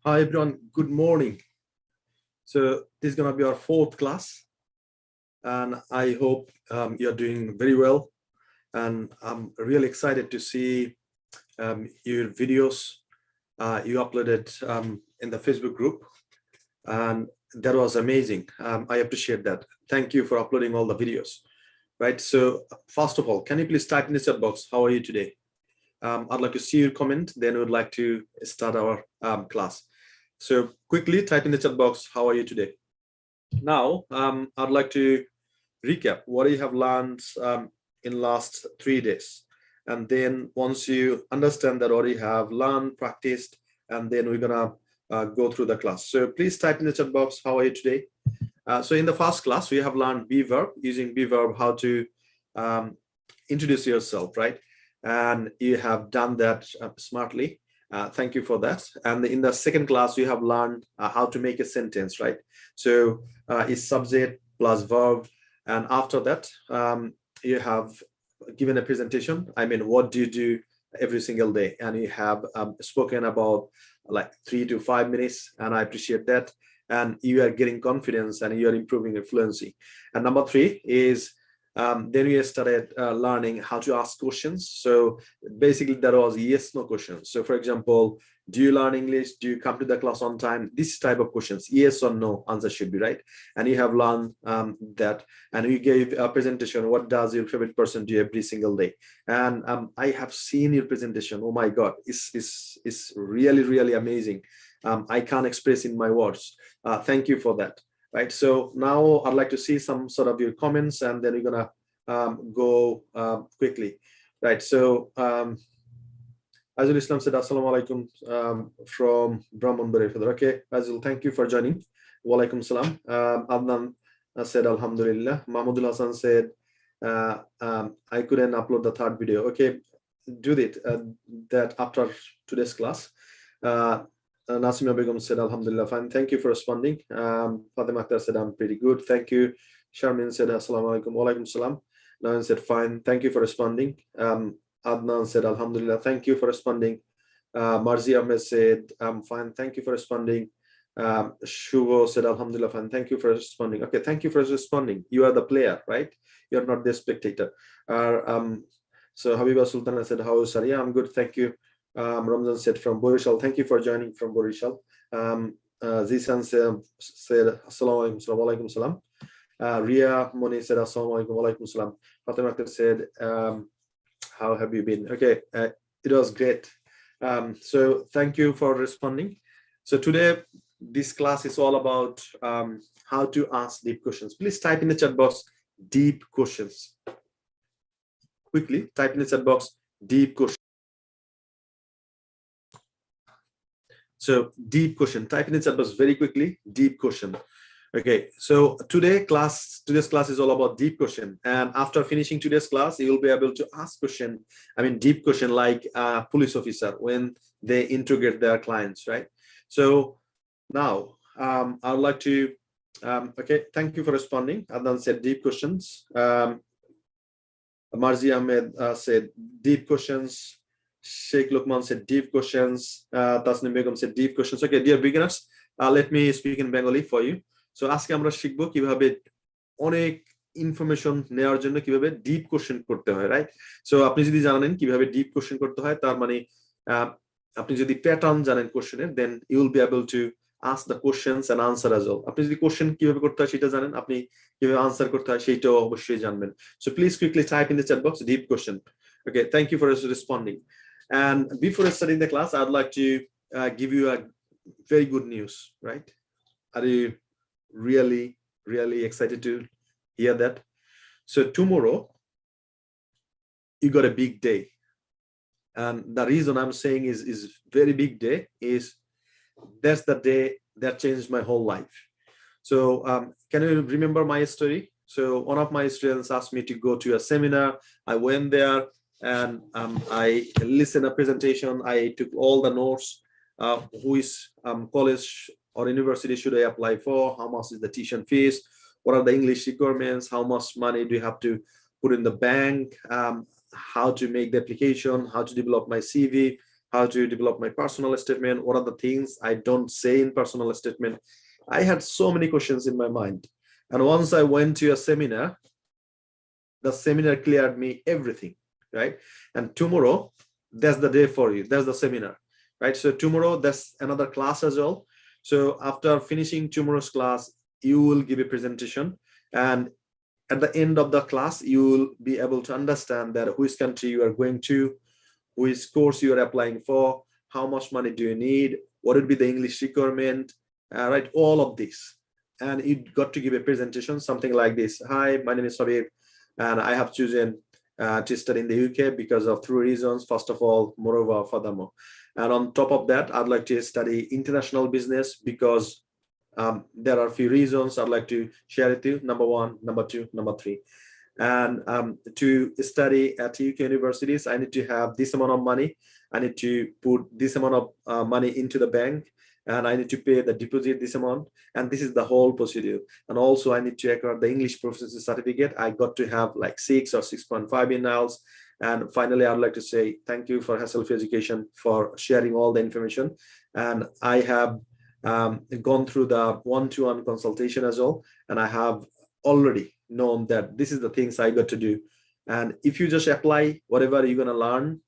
Hi everyone, good morning. So this is going to be our fourth class and I hope you're doing very well, and I'm really excited to see your videos you uploaded in the Facebook group, and that was amazing. I appreciate that. Thank you for uploading all the videos. Right, so first of all, can you please type in the chat box, how are you today? I'd like to see your comment, then we'd like to start our class. So quickly type in the chat box, how are you today? Now, I'd like to recap what you have learned in last 3 days. And then once you understand that what you have learned, practiced, and then we're gonna go through the class. So please type in the chat box, how are you today? So in the first class, we have learned be verb, using be verb, how to introduce yourself, right? And you have done that smartly. Thank you for that. And in the second class, you have learned how to make a sentence, right? So it's subject plus verb. And after that, you have given a presentation. I mean, what do you do every single day? And you have spoken about like 3 to 5 minutes, and I appreciate that. And you are getting confidence and you are improving your fluency. And number 3 is then we started learning how to ask questions. So basically that was yes no questions. So for example, do you learn English? Do you come to the class on time? This type of questions, yes or no answer should be, right? And you have learned that, and we gave a presentation, what does your favorite person do every single day? And I have seen your presentation. Oh my god, it's really amazing. I can't express in my words. Thank you for that. Right, so now I'd like to see some sort of your comments, and then we're gonna go quickly. Right, so Azul Islam said assalamu alaikum from Brahmanbaria. Okay, Azul, thank you for joining. Walaikum salam. Adnan said alhamdulillah. Mahmudul Hassan said I couldn't upload the third video. Okay, do that after today's class. Nasima Begum said alhamdulillah, fine, thank you for responding. Fatima Akhtar said I'm pretty good, thank you. Sharmin said assalamu alaikum. Walaikum salam. Nayan said fine, thank you for responding. Adnan said alhamdulillah, thank you for responding. Marzi Ahmed said I'm fine, thank you for responding. Shuvo said alhamdulillah, fine, thank you for responding. Okay, thank you for responding. You are the player, right? You're not the spectator. So Habiba Sultana said how is Saria? I'm good, thank you. Ramzan said from Borishal, thank you for joining from Borishal. Zisan said assalamu alaikum salam. Ria Moni said assalamu alaikum salam. Fatima said how have you been? Okay, it was great. So thank you for responding. So today this class is all about how to ask deep questions. Please type in the chat box deep questions. Quickly type in the chat box deep questions. So deep question, type in the chat box very quickly, deep question. Okay, so today's class is all about deep question. And after finishing today's class, you will be able to ask question, I mean, deep question like a police officer when they interrogate their clients, right? So now I would like to, okay, thank you for responding. Adnan said deep questions. Marzi Ahmed said deep questions. Sheikh Lukman said deep questions. Tasnim Begum said deep questions. Okay, dear beginners, let me speak in Bengali for you. So আজকে আমরা শিখব কিভাবে অনেক information নেওয়ার জন্য কিভাবে deep question করতে হয়, রাইট? সো আপনি যদি জানেন কিভাবে ডিপ কোশ্চেন করতে হয়, তার মানে আপনি যদি প্যাটার্ন জানেন কোশ্চেনের, then you will be able to ask the questions and answer as well. আপনি যদি কোশ্চেন কিভাবে করতে হয় সেটা জানেন, আপনি কিভাবে আনসার করতে হয় সেটাও অবশ্যই জানবেন। So please quickly type in the chat box deep question. Okay, thank you for responding. And before starting the class, I'd like to give you a very good news, right? Are you really excited to hear that? So tomorrow, you got a big day. And the reason I'm saying is very big day is that's the day that changed my whole life. So can you remember my story? So one of my students asked me to go to a seminar. I went there. And I listened a presentation. I took all the notes. Which college or university should I apply for? How much is the tuition fees? What are the English requirements? How much money do you have to put in the bank? How to make the application? How to develop my CV? how to develop my personal statement, what are the things I don't say in personal statement. I had so many questions in my mind. And once I went to a seminar, the seminar cleared me everything, right? And tomorrow, that's the day for you. That's the seminar, right? So tomorrow, that's another class as well. So after finishing tomorrow's class, you will give a presentation, and at the end of the class, you will be able to understand that which country you are going to, which course you are applying for, how much money do you need, what would be the English requirement, right? All of this. And you got to give a presentation, something like this. Hi, my name is Habib, and I have chosen to study in the UK because of 3 reasons. First of all, moreover, furthermore. And on top of that, I'd like to study international business because there are a few reasons I'd like to share with you. Number 1, number 2, number 3. And to study at UK universities, I need to have this amount of money. I need to put this amount of money into the bank, and I need to pay the deposit this amount. And this is the whole procedure. And also I need to acquire the English proficiency certificate. I got to have like 6 or 6.5 in IELTS. And finally, I'd like to say thank you for Hassle-Free Education for sharing all the information. And I have gone through the one-to-one consultation as well. And I have already known that this is the things I got to do. And if you just apply whatever you're going to learn,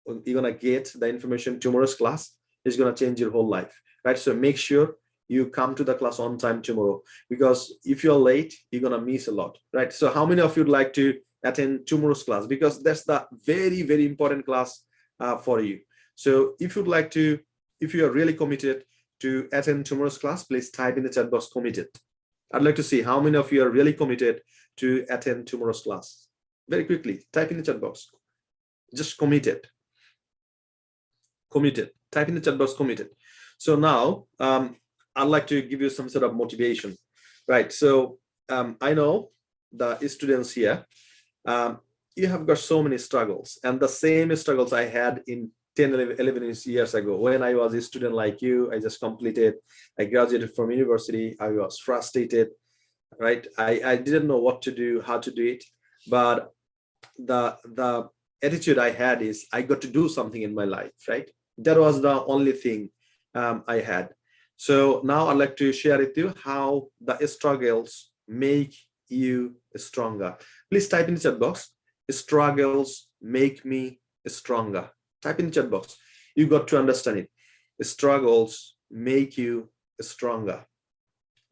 you're going to get the information tomorrow's class is going to change your whole life, right? So make sure you come to the class on time tomorrow, because if you're late, you're going to miss a lot, right? So how many of you would like to attend tomorrow's class? Because that's the very, very important class for you. So if you'd like to, if you are really committed to attend tomorrow's class, please type in the chat box committed. I'd like to see how many of you are really committed to attend tomorrow's class. Very quickly, type in the chat box. Just committed. Committed. Type in the chat box committed. So now I'd like to give you some sort of motivation, right? So I know the students here, you have got so many struggles, and the same struggles I had in 10, 11 years ago when I was a student like you. I just completed, I graduated from university. I was frustrated, right? I didn't know what to do, how to do it. But the attitude I had is I got to do something in my life, right? That was the only thing I had. So now I'd like to share with you how the struggles make you stronger. Please type in the chat box, struggles make me stronger. Type in the chat box. You got to understand it. Struggles make you stronger.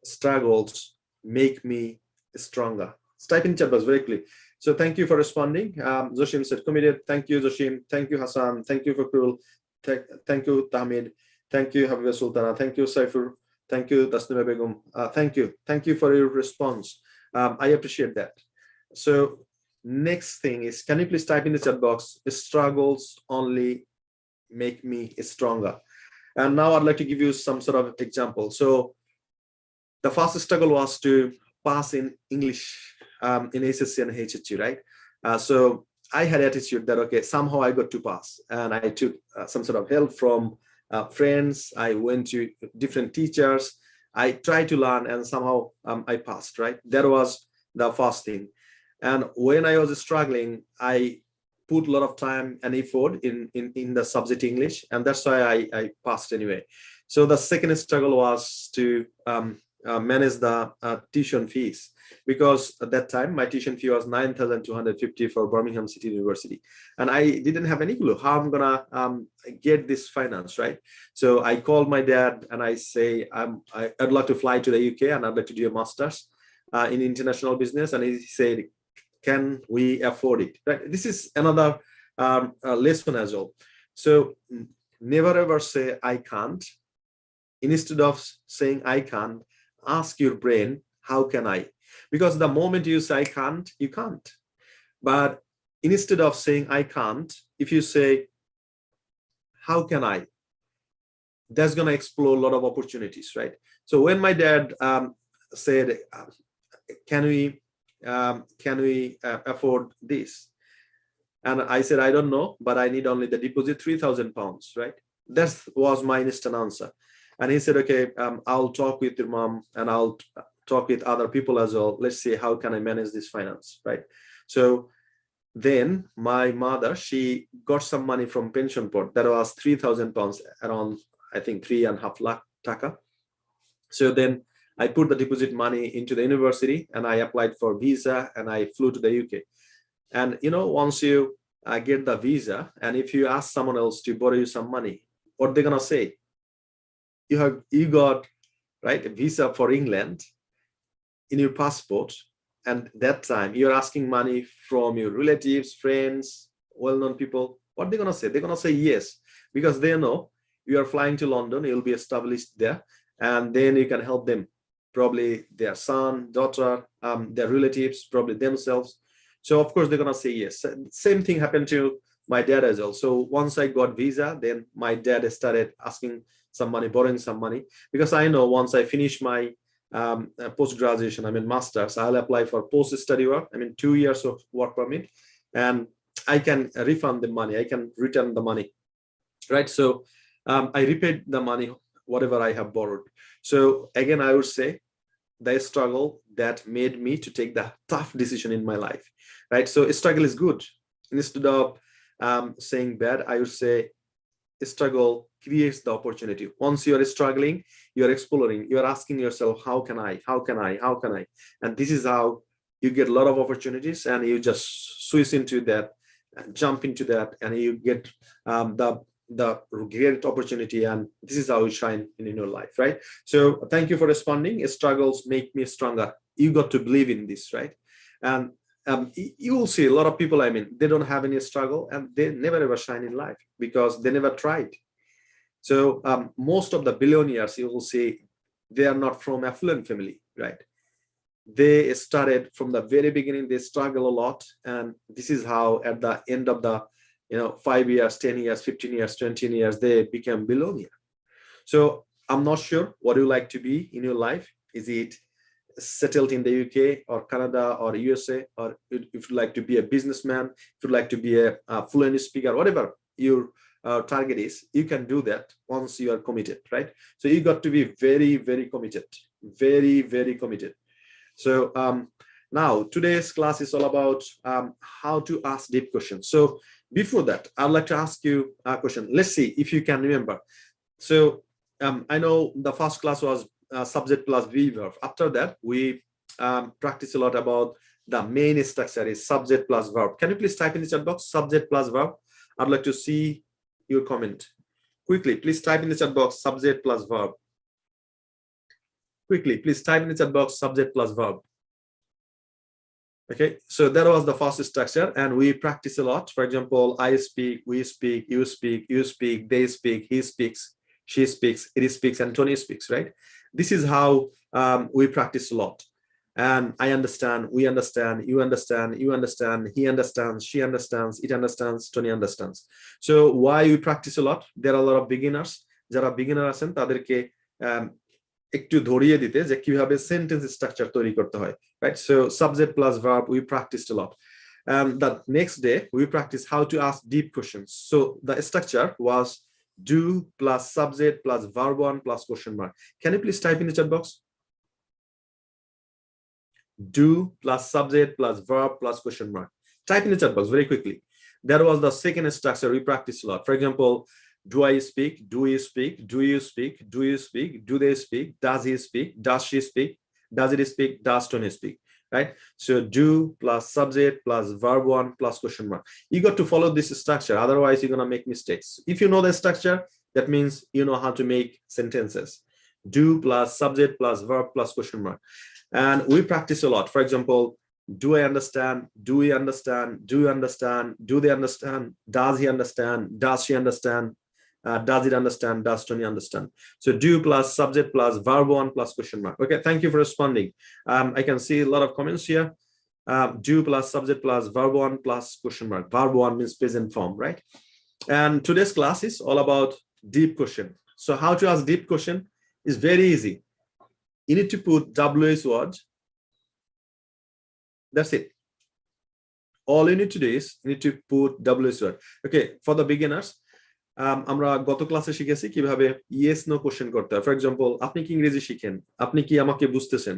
Struggles make me stronger. Type in the chat box very quickly. So thank you for responding. Zoshim said committed. Thank you, Zoshim. Thank you, Hassan. Thank you, Fakrul. Thank you, Tahmid. Thank you, Habiba Sultana. Thank you, Saifur. Thank you, Tasnima Begum. Thank you. Thank you for your response. I appreciate that. So next thing is, can you please type in the chat box, struggles only make me stronger. And now I'd like to give you some sort of example. So the first struggle was to pass in English in SSC and HSC, right? So I had attitude that, okay, somehow I got to pass, and I took some sort of help from friends. I went to different teachers. I tried to learn, and somehow I passed, right? That was the first thing. And when I was struggling, I put a lot of time and effort in the subject English, and that's why I passed anyway. So the second struggle was to manage the tuition fees, because at that time my tuition fee was 9,250 for Birmingham City University, and I didn't have any clue how I'm gonna get this finance, right? So I called my dad and I say I'd like to fly to the UK and I'd like to do a master's in international business, and he said, can we afford it, right? This is another lesson as well. So never ever say I can't. Instead of saying I can't, ask your brain, how can I? Because the moment you say I can't, you can't. But instead of saying I can't, if you say how can I, that's going to explore a lot of opportunities, right? So when my dad said, can we afford this? And I said, I don't know, but I need only the deposit, £3,000, right? That was my instant answer. And he said, okay, I'll talk with your mom and I'll talk with other people as well. Let's see how can I manage this finance, right? So then my mother, she got some money from pension pot. That was 3,000 pounds, around, I think, 3.5 lakh taka. So then I put the deposit money into the university and I applied for visa and I flew to the UK. And once you get the visa, and if you ask someone else to borrow you some money, what they're gonna say? You got, right, a visa for England in your passport, and that time you're asking money from your relatives, friends, well-known people. What they're gonna say? They're gonna say yes, because they know you are flying to London, you'll be established there, and then you can help them, probably their son, daughter, their relatives, probably themselves. So of course they're gonna say yes. Same thing happened to my dad as well. So once I got visa, then my dad started asking some money, borrowing some money, because I know once I finish my post-graduation, I mean masters, I'll apply for post-study work, 2 years of work permit, and I can refund the money, I can return the money, right? So I repaid the money, whatever I have borrowed. So again, I would say the struggle that made me to take the tough decision in my life, right? So struggle is good. Instead of saying bad, I would say struggle creates the opportunity. Once you are struggling, you are exploring, you are asking yourself, how can I? And this is how you get a lot of opportunities, and you just switch into that, jump into that, and you get the great opportunity, and this is how you shine in your life, right? So thank you for responding. Struggles make me stronger. You got to believe in this, right? And you will see a lot of people, they don't have any struggle and they never ever shine in life because they never tried. So most of the billionaires, you will see, they are not from affluent family, right? They started from the very beginning, they struggle a lot, and this is how at the end of the 5 years, 10 years, 15 years, 20 years, they become billionaire. So I'm not sure what you like to be in your life. Is it settled in the UK or Canada or USA, or if you like to be a businessman, if you like to be a fluent speaker, whatever your target is, you can do that once you are committed, right? So you got to be very, very committed, very, very committed. So now today's class is all about how to ask deep questions. So before that, I'd like to ask you a question. Let's see if you can remember. So I know the first class was subject plus be verb. After that, we practice a lot about the main structure is subject plus verb. Can you please type in the chat box subject plus verb? I'd like to see your comment. Quickly, please type in the chat box subject plus verb. Quickly, please type in the chat box subject plus verb. Okay, so that was the first structure, and we practice a lot. For example, I speak, we speak, you speak, you speak, they speak, he speaks, she speaks, it speaks, and Tony speaks, right? This is how we practice a lot. And I understand, we understand, you understand, you understand, he understands, she understands, it understands, Tony understands. So why we practice a lot? There are a lot of beginners. যারা beginner আছেন তাদেরকে একটু ধরিয়ে দিতে যে কিভাবে sentence structure তৈরি করতে হয়, right? So subject plus verb, we practiced a lot. The next day we practiced how to ask deep questions. So the structure was do plus subject plus verb one plus question mark. Can you please type in the chat box? Do plus subject plus verb plus question mark. Type in the chat box very quickly. That was the second structure we practiced a lot. For example, do I speak? Do you speak? Do you speak? Do you speak? Do they speak? Does he speak? Does she speak? Does it speak? Does Tony speak? Right? So do plus subject plus verb one plus question mark. You got to follow this structure, otherwise you're gonna make mistakes. If you know the structure, that means you know how to make sentences. Do plus subject plus verb plus question mark. And we practice a lot. For example, do I understand? Do we understand? Do you understand? Do they understand? Does he understand? Does she understand? Does it understand? Does Tony understand? So do plus subject plus verb one plus question mark. Okay, thank you for responding. I can see a lot of comments here. Do plus subject plus verb one plus question mark. Verb one means present form, right? And today's class is all about deep question. So how to ask deep question is very easy. You need to put WH word. That's it. All you need to do is you need to put WH word. Okay, for the beginners, আমরা গত ক্লাসে শিখেছি কিভাবে yes no question করতে হয়। For example, আপনি কি ইংরেজি শিখেন? আপনি কি আমাকে বুঝতেছেন?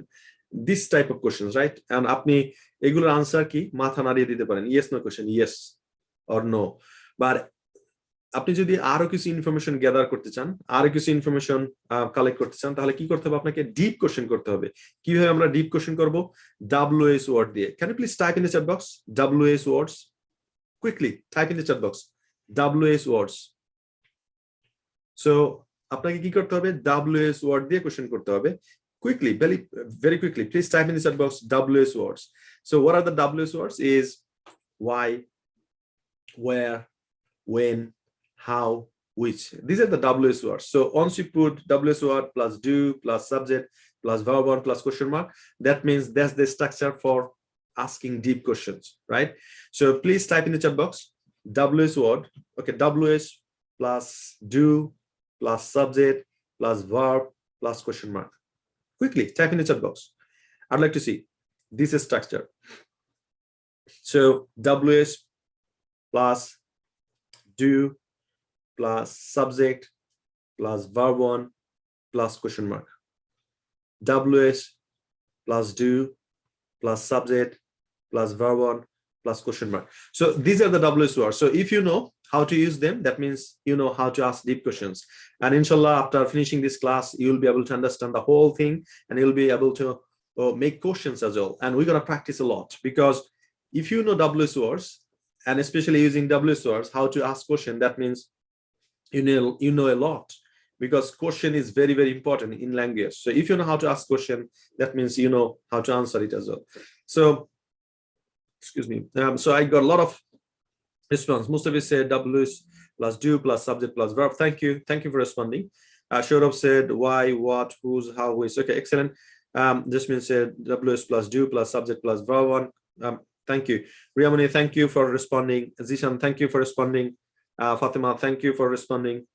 this type of questions, right? And আপনি এগুলোর আনসার কি মাথা নাড়িয়ে দিতে পারেন, yes no question, yes or no. But আপনি যদি আরো কিছু ইনফরমেশন গ্যাদার করতে চান, আরো কিছু ইনফরমেশন কালেক্ট করতে চান, তাহলে কি করতে হবে? আপনাকে ডিপ কোশ্চেন করতে হবে। কিভাবে আমরা ডিপ কোশ্চেন করব? WS ওয়ার্ড দিয়ে। Can you please type in the chat box WS words? Quickly type in the chat box WS words. So আপনাকে কি করতে হবে? WS ওয়ার্ড দিয়ে কোশ্চেন করতে হবে। Quickly, very quickly, please type in the chat box WS words. So what are the WS words? Is why, where, when, how, which. These are the WS words. So once you put WS word plus do plus subject plus verb one plus question mark, that means that's the structure for asking deep questions, right? So please type in the chat box WS word. Okay, WS plus do plus subject plus verb plus question mark. Quickly type in the chat box. I'd like to see this is structure. So WS plus do plus subject plus verb one plus question mark. WS plus do plus subject plus verb one plus question mark. So these are the WS words. So if you know how to use them, that means you know how to ask deep questions. And inshallah, after finishing this class, you'll be able to understand the whole thing, and you'll be able to make questions as well. And we're going to practice a lot, because if you know WS words, and especially using WS words, how to ask question, that means you know a lot, because question is very, very important in language. So if you know how to ask question, that means you know how to answer it as well. So excuse me, so I got a lot of response. Most of you said WS plus do plus subject plus verb. Thank you for responding. Shorav said why, what, whose, how, which. Okay, excellent. Jasmine said WS plus do plus subject plus verb one. Thank you. Riyamani, thank you for responding. Zishan, thank you for responding. Fatima, thank you for responding.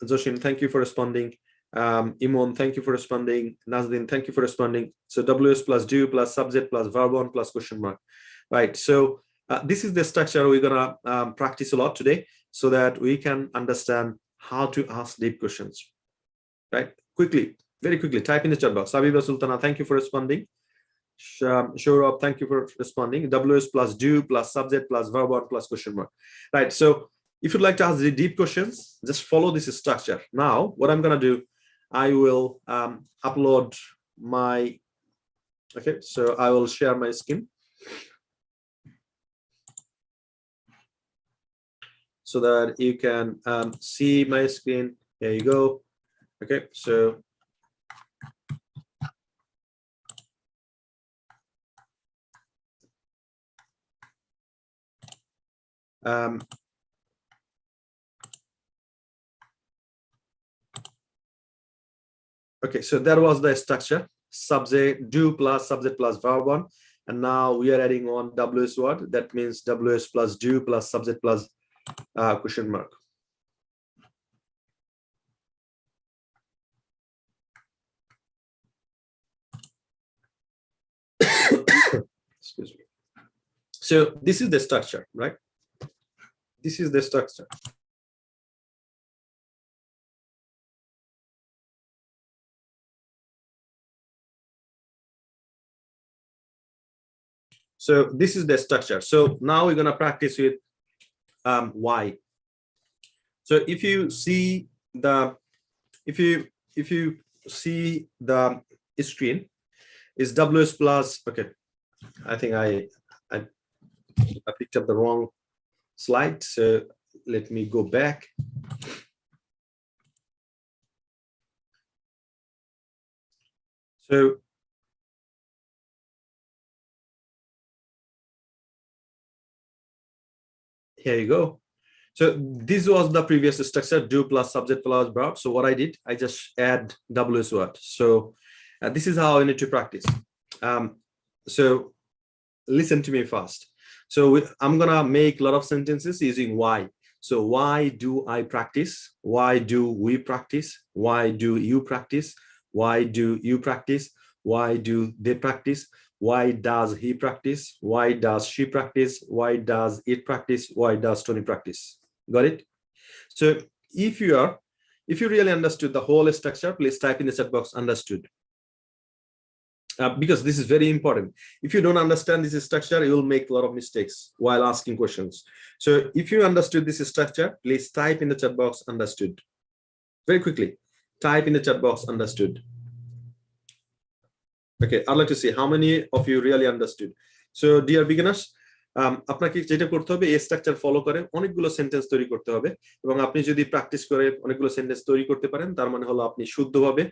Joshim, thank you for responding. Imon, thank you for responding. Nazdin, thank you for responding. So WS plus do plus subject plus verb one plus question mark. Right. So this is the structure we're gonna practice a lot today, so that we can understand how to ask deep questions. Right. Quickly, very quickly, type in the chat box. Sabiba Sultana, thank you for responding. Shourab, thank you for responding. WS plus do plus subject plus verb one plus question mark. Right. So if you'd like to ask the deep questions, just follow this structure. Now, what I'm going to do, I will upload my, okay, so I will share my screen so that you can see my screen. There you go. Okay, so okay, so that was the structure: subject, do plus subject plus verb one, and now we are adding on WS word. That means WS plus do plus subject plus question mark. Excuse me. So this is the structure, right? This is the structure. So this is the structure. So now we're going to practice with why. So if you see the screen is WS plus, okay, I think I picked up the wrong slide, so let me go back. So here you go. So this was the previous structure: do plus subject plus verb. So what I did, I just add WS word. So this is how I need to practice. So listen to me fast. So I'm gonna make a lot of sentences using why. So why do I practice? Why do we practice? Why do you practice? Why do you practice? Why do they practice? Why does he practice? Why does she practice? Why does it practice? Why does Tony practice? Got it? So if you really understood the whole structure, please type in the chat box understood. because this is very important. If you don't understand this structure, you will make a lot of mistakes while asking questions. So if you understood this structure, please type in the chat box understood. Very quickly, type in the chat box understood. Okay, I'd like to see how many of you really understood. So dear beginners, আপনাকে যেটা করতে হবে এই structure follow করে অনেকগুলো sentence তৈরি করতে হবে এবং আপনি যদি প্র্যাকটিস করে অনেকগুলো সেন্টেন্স তৈরি করতে পারেন তার মানে হলো আপনি শুদ্ধভাবে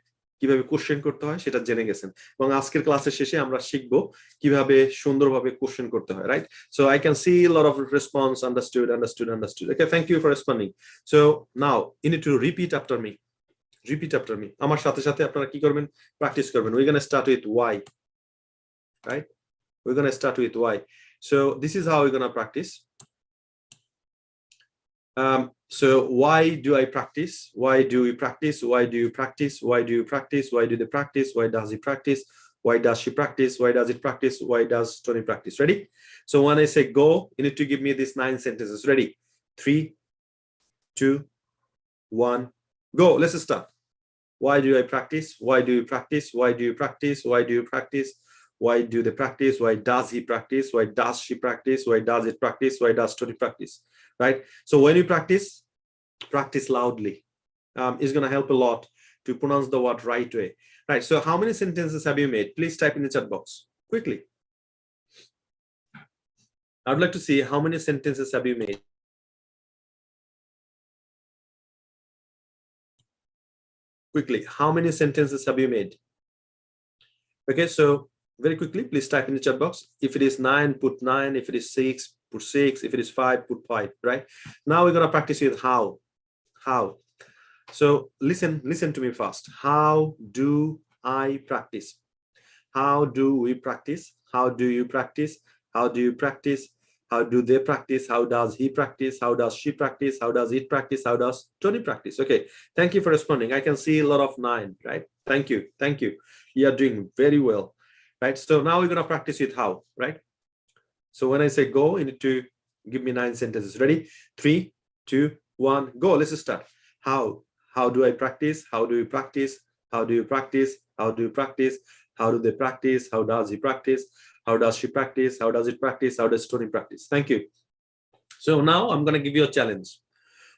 কিভাবে কোশ্চেন করতে হয় সেটা জেনে গেছেন এবং আজকের ক্লাসের শেষে আমরা শিখব কিভাবে সুন্দরভাবে কোশ্চেন করতে হয়, right? So I can see a lot of response understood. Okay, thank you for responding. So now you need to repeat after me. আমার সাথে সাথে আপনারা কি করবেন? প্র্যাকটিস করবেন. We're going to start with why, right? We're going to start with why. So this is how we're going to practice. So why do I practice? Why do we practice? Why do you practice? Why do you practice? Why do they practice? Why does he practice? Why does she practice? Why does it practice? Why does Tony practice? Ready? So when I say go, you need to give me these 9 sentences. Ready? 3, 2, 1, go. Let's start. Why do I practice? Why do you practice? Why do you practice? Why do you practice? Why do they practice? Why does he practice? Why does she practice? Why does it practice? Why does Tony practice? Right? So when you practice loudly. It's going to help a lot to pronounce the word right way. Right? So how many sentences have you made? Please type in the chat box quickly. I'd like to see how many sentences have you made. Quickly, how many sentences have you made? Okay, so very quickly, please type in the chat box. If it is 9, put 9. If it is 6, put 6. If it is 5, put 5, right? Now we're going to practice with how. So listen to me first. How do I practice? How do we practice? How do you practice? How do you practice? How do they practice? How does he practice? How does she practice? How does it practice? How does Tony practice? Okay, thank you for responding. I can see a lot of 9, right? Thank you. You are doing very well, right? So now we're going to practice with how, right? So when I say go, you need to give me 9 sentences. Ready? 3, 2, 1, go. Let's start. How do I practice? How do you practice? How do you practice? How do you practice? How do they practice? How does he practice? How does she practice? How does it practice? How does Tony practice? Thank you. So now I'm going to give you a challenge.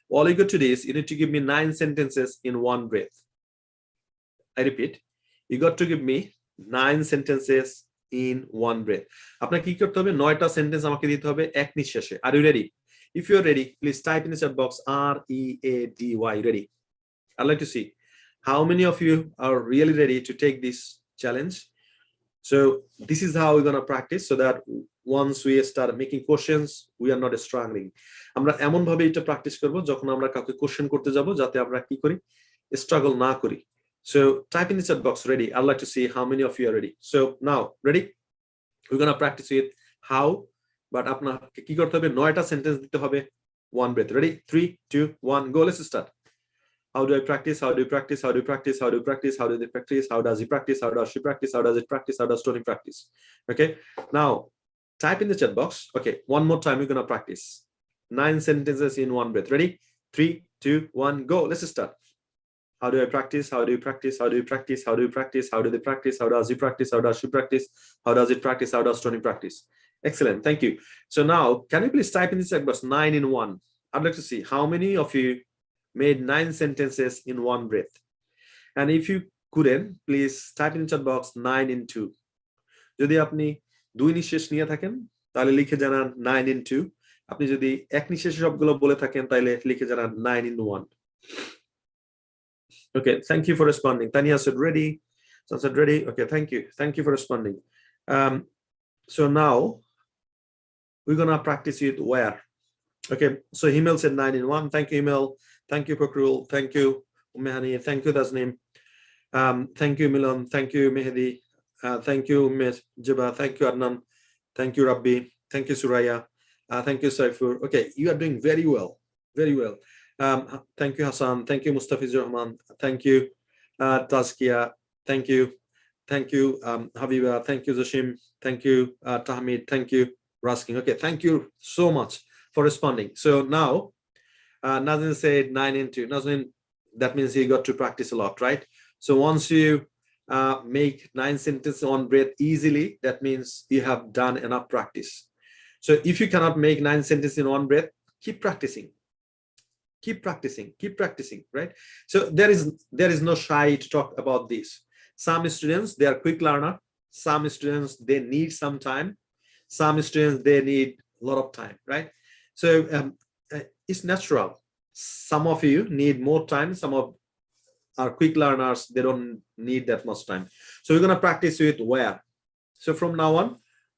All you got to do is you need to give me 9 sentences in one breath. I repeat, you got to give me 9 sentences in one breath. আপনাকে কি করতে হবে? 9টা sentence আমাকে দিতে হবে এক নিঃশ্বাসে. Are you ready? If you're ready, please type in the chat box READY. Ready? I'd like to see how many of you are really ready to take this challenge. So this is how we're going to practice so that once we start making questions, we are not struggling. আমরা এমন ভাবে এটা practice করব যখন আমরা কাউকে question করতে যাব যাতে আমরা কি করি? স্ট্রাগল না করি. So type in the chat box ready. I'd like to see how many of you are ready. So now ready? We're going to practice with how, but আপনাকে কি করতে হবে? 9টা সেন্টেন্স দিতে হবে one breath. Ready? 3, 2, 1, go. Let's start. How do I practice? How do you practice? How do you practice? How do you practice? How do they practice? How does he practice? How does she practice? How does it practice? How does Tony practice? Okay. Now type in the chat box. Okay. One more time. We're going to practice 9 sentences in one breath. Ready? 3, 2, 1, go. Let's start. How do I practice? How do you practice? How do you practice? How do you practice? How do they practice? How does he practice? How does she practice? How does it practice? How does Tony practice? Excellent. Thank you. So now, can you please type in the chat box 9 in 1? I'd like to see how many of you made 9 sentences in one breath. And if you couldn't, please type in the chat box 9 in 2. যদি আপনি 2 নিঃশ্বাস নিয়ে থাকেন তাহলে লিখে জানান 9 in 2. আপনি যদি এক নিঃশ্বাসে সবগুলো বলে থাকেন তাহলে লিখে জানান 9 in 1. Okay, thank you for responding. Tanya said ready. So I said ready. Okay, thank you for responding. So now we're gonna practice it where. Okay, so Himel said 9 in 1. Thank you, Himel. Thank you, Pakrul. Thank you, Umehani. Thank you, Tasnim. Thank you, Milan. Thank you, Mehdi. Thank you, Ms. Jiba. Thank you, Adnan. Thank you, Rabbi. Thank you, Suraya. Thank you, Saifur. Okay, you are doing very well. Very well. Thank you, Hassan. Thank you, Mustafiz Rahman. Thank you, Tazkia. Thank you. Thank you, Habiba. Thank you, Zashim. Thank you, Tahmid. Thank you, Raskin. Okay, thank you so much for responding. So now, Nazin said 9 in 2. Nazin, that means he got to practice a lot, right? So once you make 9 sentences on breath easily, that means you have done enough practice. So if you cannot make 9 sentences in one breath, keep practicing. Keep practicing, right? So there is no shy to talk about this. Some students, they are quick learner. Some students, they need some time. Some students, they need a lot of time, right? So it's natural. Some of you need more time. Some of our quick learners, they don't need that much time. So we're going to practice with where. So from now on,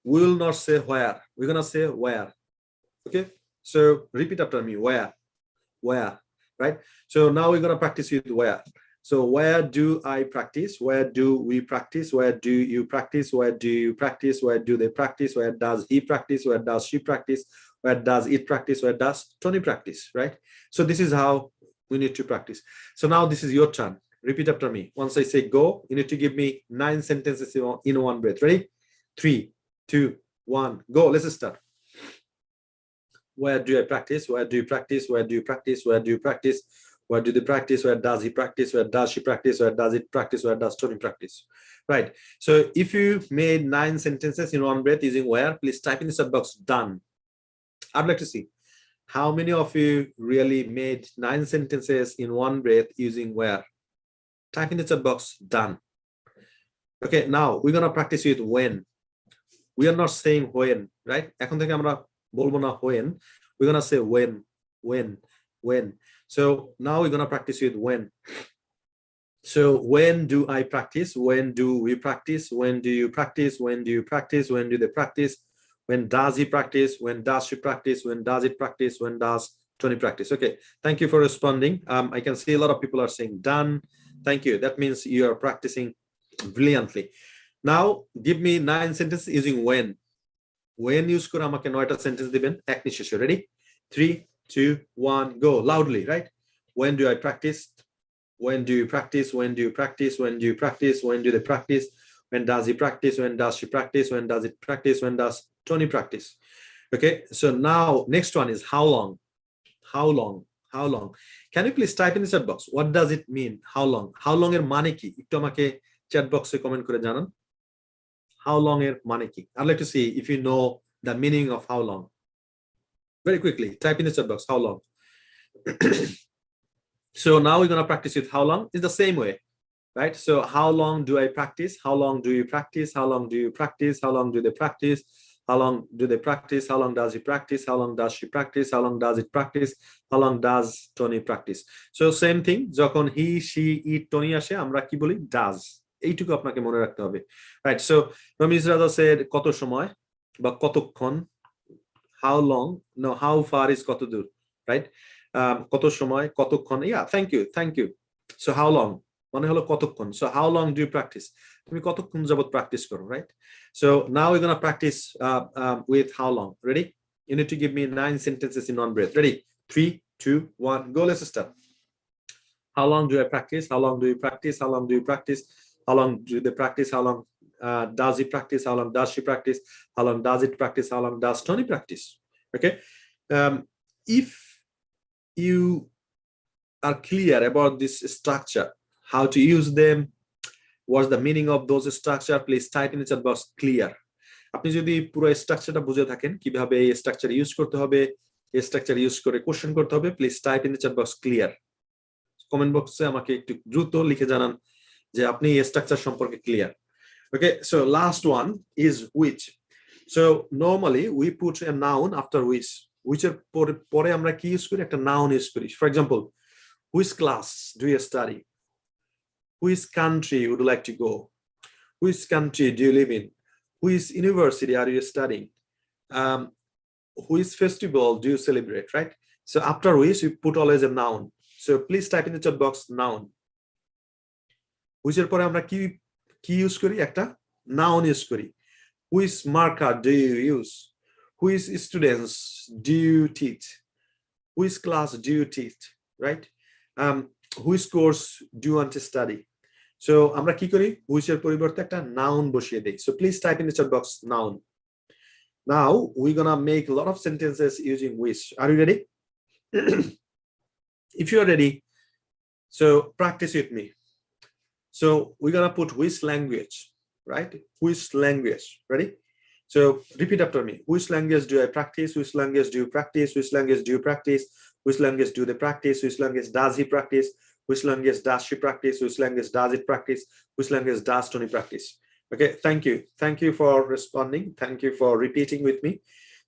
we will not say where. We're going to say where. Okay. So repeat after me. Where, right? So now we're going to practice with where. So where do I practice? Where do we practice? Where do you practice? Where do you practice? Where do they practice? Where does he practice? Where does she practice? Where does it practice? Where does Tony practice, right? So this is how we need to practice. So now this is your turn. Repeat after me. Once I say go, you need to give me 9 sentences in one breath. Ready? 3, 2, 1, go. Let's start. Where do I practice? Where do you practice? Where do you practice? Where do you practice? Where do they practice? Where does he practice? Where does she practice? Where does it practice? Where does Tony practice? Right. So if you made 9 sentences in one breath using where, please type in the chat box done. I'd like to see how many of you really made 9 sentences in one breath using where. Type in the chat box done. Okay, now we're gonna practice with when. We are not saying when, right? এখন থেকে আমরা বলবো না when. We're gonna say when. So now we're gonna practice with when. So when do I practice? When do we practice? When do you practice? When do you practice? When do they practice? When does he practice? When does she practice? When does it practice? When does Tony practice? Okay, thank you for responding. I can see a lot of people are saying done. Thank you. That means you are practicing brilliantly. Now give me 9 sentences using when. When use করে আমাকে 9টা sentence দিবেন এক নিঃশ্বাসে। Ready? 3, 2, 1, go. Loudly, right? When do I practice? When do you practice? When do you practice? When do you practice? When do they practice? When does he practice? When does she practice? When does it practice? When does Tony practice? Okay, so now next one is how long. How long? Can you please type in the chat box? What does it mean? How long? How long এর মানে কি? একটু আমাকে chat box এ comment করে জানান। How long এর মানে কি? I'd like to see if you know the meaning of how long. Very quickly, type in the chat box how long. So now we're going to practice with how long. It's the same way, right? So how long do I practice? How long do you practice? How long do you practice? How long do they practice? How long do they practice? How long does he practice? How long does she practice? How long does it practice? How long does Tony practice? So same thing, যখন he, she, it, Tony আসে আমরা কি বলি? Does. এইটুকু আপনাকে মনে রাখতে হবে, right? So Ramesh Raza said কত সময় বা কতক্ষণ, how long, no, how far is কত দূর, right? কত সময়, কতক্ষণ, yeah, thank you. So how long মানে হলো কতক্ষণ. So how long do you practice? তুমি কতক্ষণ যাবত প্র্যাকটিস করো, right? So now we're going to practice with how long. Ready? You need to give me 9 sentences in one breath. Ready? 3, 2, 1, go. Let's start. How long do I practice? How long do you practice? How long do you practice? How long do they practice? How long does he practice? How long does she practice? How long does it practice? How long does Tony practice? Okay. If you are clear about this structure, how to use them, what's the meaning of those structure, please type in the chat box clear. আপনি যদি পুরো স্ট্রাকচারটা বুঝে থাকেন কিভাবে এই structure use করতে হবে, এই স্ট্রাকচার ইউজ করে কোশ্চেন করতে হবে, please type in the chat box clear. Comment বক্সে আমাকে একটু দ্রুত লিখে জানান যে আপনি এই স্ট্রাকচার সম্পর্কে clear. Okay, so last one is which. So normally we put a noun after which এর পরে আমরা কি ইউজ করি? একটা নাউন ইউজ করি। For example, which class do you study? Which country would you like to go? Which country do you live in? Which university are you studying? Which festival do you celebrate, right? So after which, we put always a noun. So please type in the chat box noun. Which এর পরে আমরা কি use করি? একটা noun use করি। Which marker do you use? Which students do you teach? Which class do you teach, right? Which course do you want to study? So আমরা কি করি? which এর পরিবর্তে একটা noun বসিয়ে দেই। So please type in the chat box noun. Now we're gonna make a lot of sentences using which. Are you ready? If you are ready, so practice with me. So we're gonna put which language, right? Which language, ready? So repeat after me. Which language do I practice? Which language do you practice? Which language do you practice? Which language do they practice? Which language does he practice? Which language does she practice? Which language does it practice? Which language does Tony practice? Okay, thank you. Thank you for responding. Thank you for repeating with me.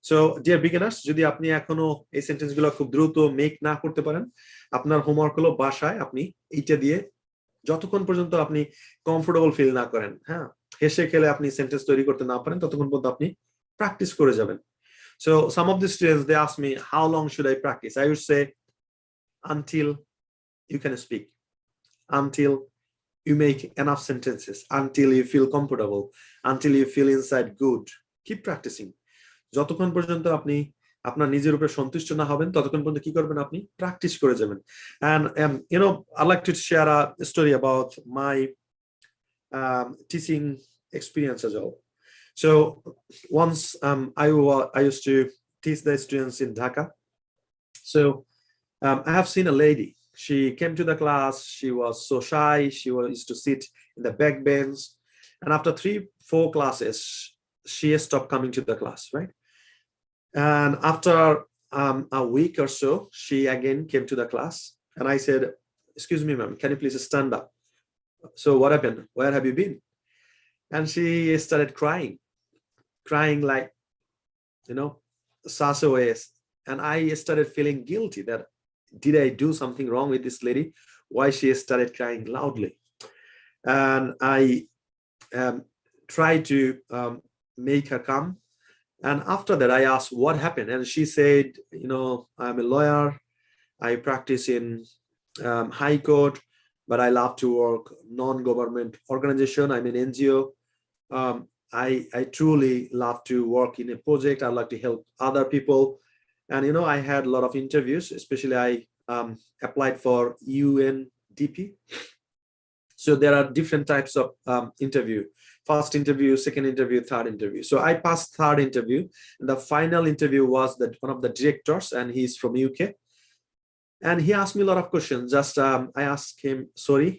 So dear beginners, যদি আপনি এখনো এই সেন্টেন্সগুলো খুব দ্রুত make না করতে পারেন, আপনার হোমওয়ার্ক হলো বাসায় আপনি এইটা দিয়ে যতক্ষণ পর্যন্ত আপনি কমফোর্টেবল ফিল না করেন, হ্যাঁ, হেসে খেলে আপনি সেন্টেন্স তৈরি করতে না পারেন, ততক্ষণ পর্যন্ত আপনি প্র্যাকটিস করে যাবেন। So some of the students, they ask me, how long should I practice? I would say until you can speak, until you make enough sentences, until you feel comfortable, until you feel inside good. Keep practicing. যতক্ষণ পর্যন্ত আপনি আপনার নিজের উপরে সন্তুষ্ট না হবেন, ততক্ষণ পর্যন্ত কি করবেন? আপনি প্র্যাকটিস করে যাবেন। And you know, I'd like to share a story about my teaching experience as well. So once I used to teach the students in Dhaka. So I have seen a lady. She came to the class. She was so shy. She used to sit in the back bench, and after 3-4 classes, she stopped coming to the class, right? And after a week or so, she again came to the class, and I said, "Excuse me, ma'am, can you please stand up?" So what happened? Where have you been? And she started crying like, you know, such a way. And I started feeling guilty that did I do something wrong with this lady? Why she started crying loudly? And I tried to make her come. And after that, I asked what happened. And she said, you know, I'm a lawyer. I practice in High Court, but I love to work non-government organization. I'm an NGO. I truly love to work in a project. I like to help other people. And, you know, I had a lot of interviews, especially I applied for UNDP. So there are different types of interview. First interview, second interview, third interview. So I passed third interview. And the final interview was that one of the directors, and he's from UK. And he asked me a lot of questions. Just I asked him, sorry,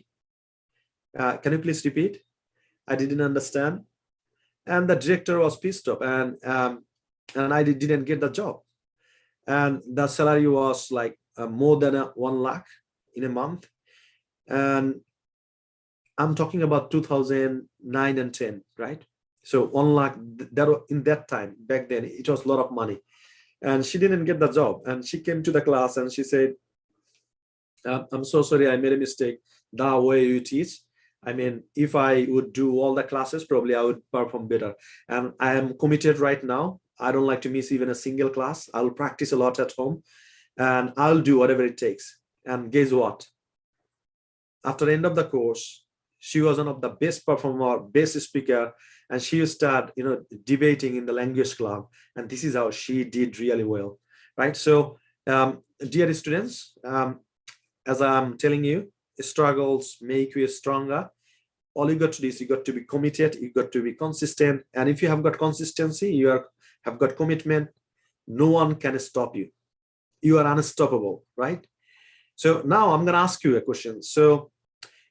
can you please repeat? I didn't understand. And the director was pissed off, and I didn't get the job. And the salary was like more than 1 lakh in a month. And I'm talking about 2009 and 10, right? So 1 lakh, that in that time, back then, it was a lot of money. And she didn't get the job. And she came to the class and she said, I'm so sorry, I made a mistake. The way you teach, I mean, if I would do all the classes, probably I would perform better. And I am committed right now. I don't like to miss even a single class. I'll practice a lot at home, and I'll do whatever it takes. And guess what? After the end of the course, she was one of the best performer, best speaker, and she started, you know, debating in the language club. And this is how she did really well, right? So, dear students, as I'm telling you, struggles make you stronger. All you got to do is you got to be committed, you got to be consistent. And if you have got consistency, you have got commitment, no one can stop you. You are unstoppable, right? So now I'm going to ask you a question. So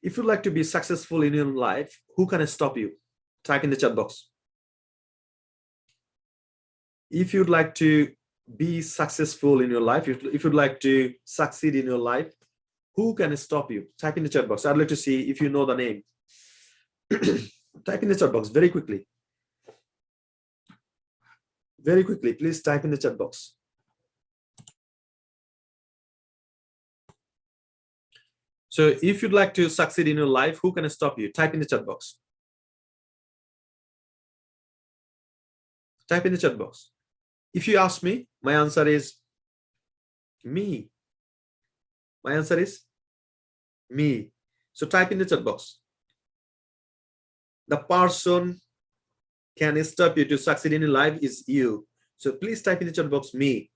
if you'd like to be successful in your life, who can stop you? Type in the chat box. If you'd like to be successful in your life, if you'd like to succeed in your life, who can stop you? Type in the chat box. I'd like to see if you know the name. Type in the chat box very quickly. Very quickly, please type in the chat box. So if you'd like to succeed in your life, who can stop you? Type in the chat box. Type in the chat box. If you ask me, my answer is me. My answer is me. So type in the chat box. The person can stop you to succeed in your life is you. So please type in the chat box me.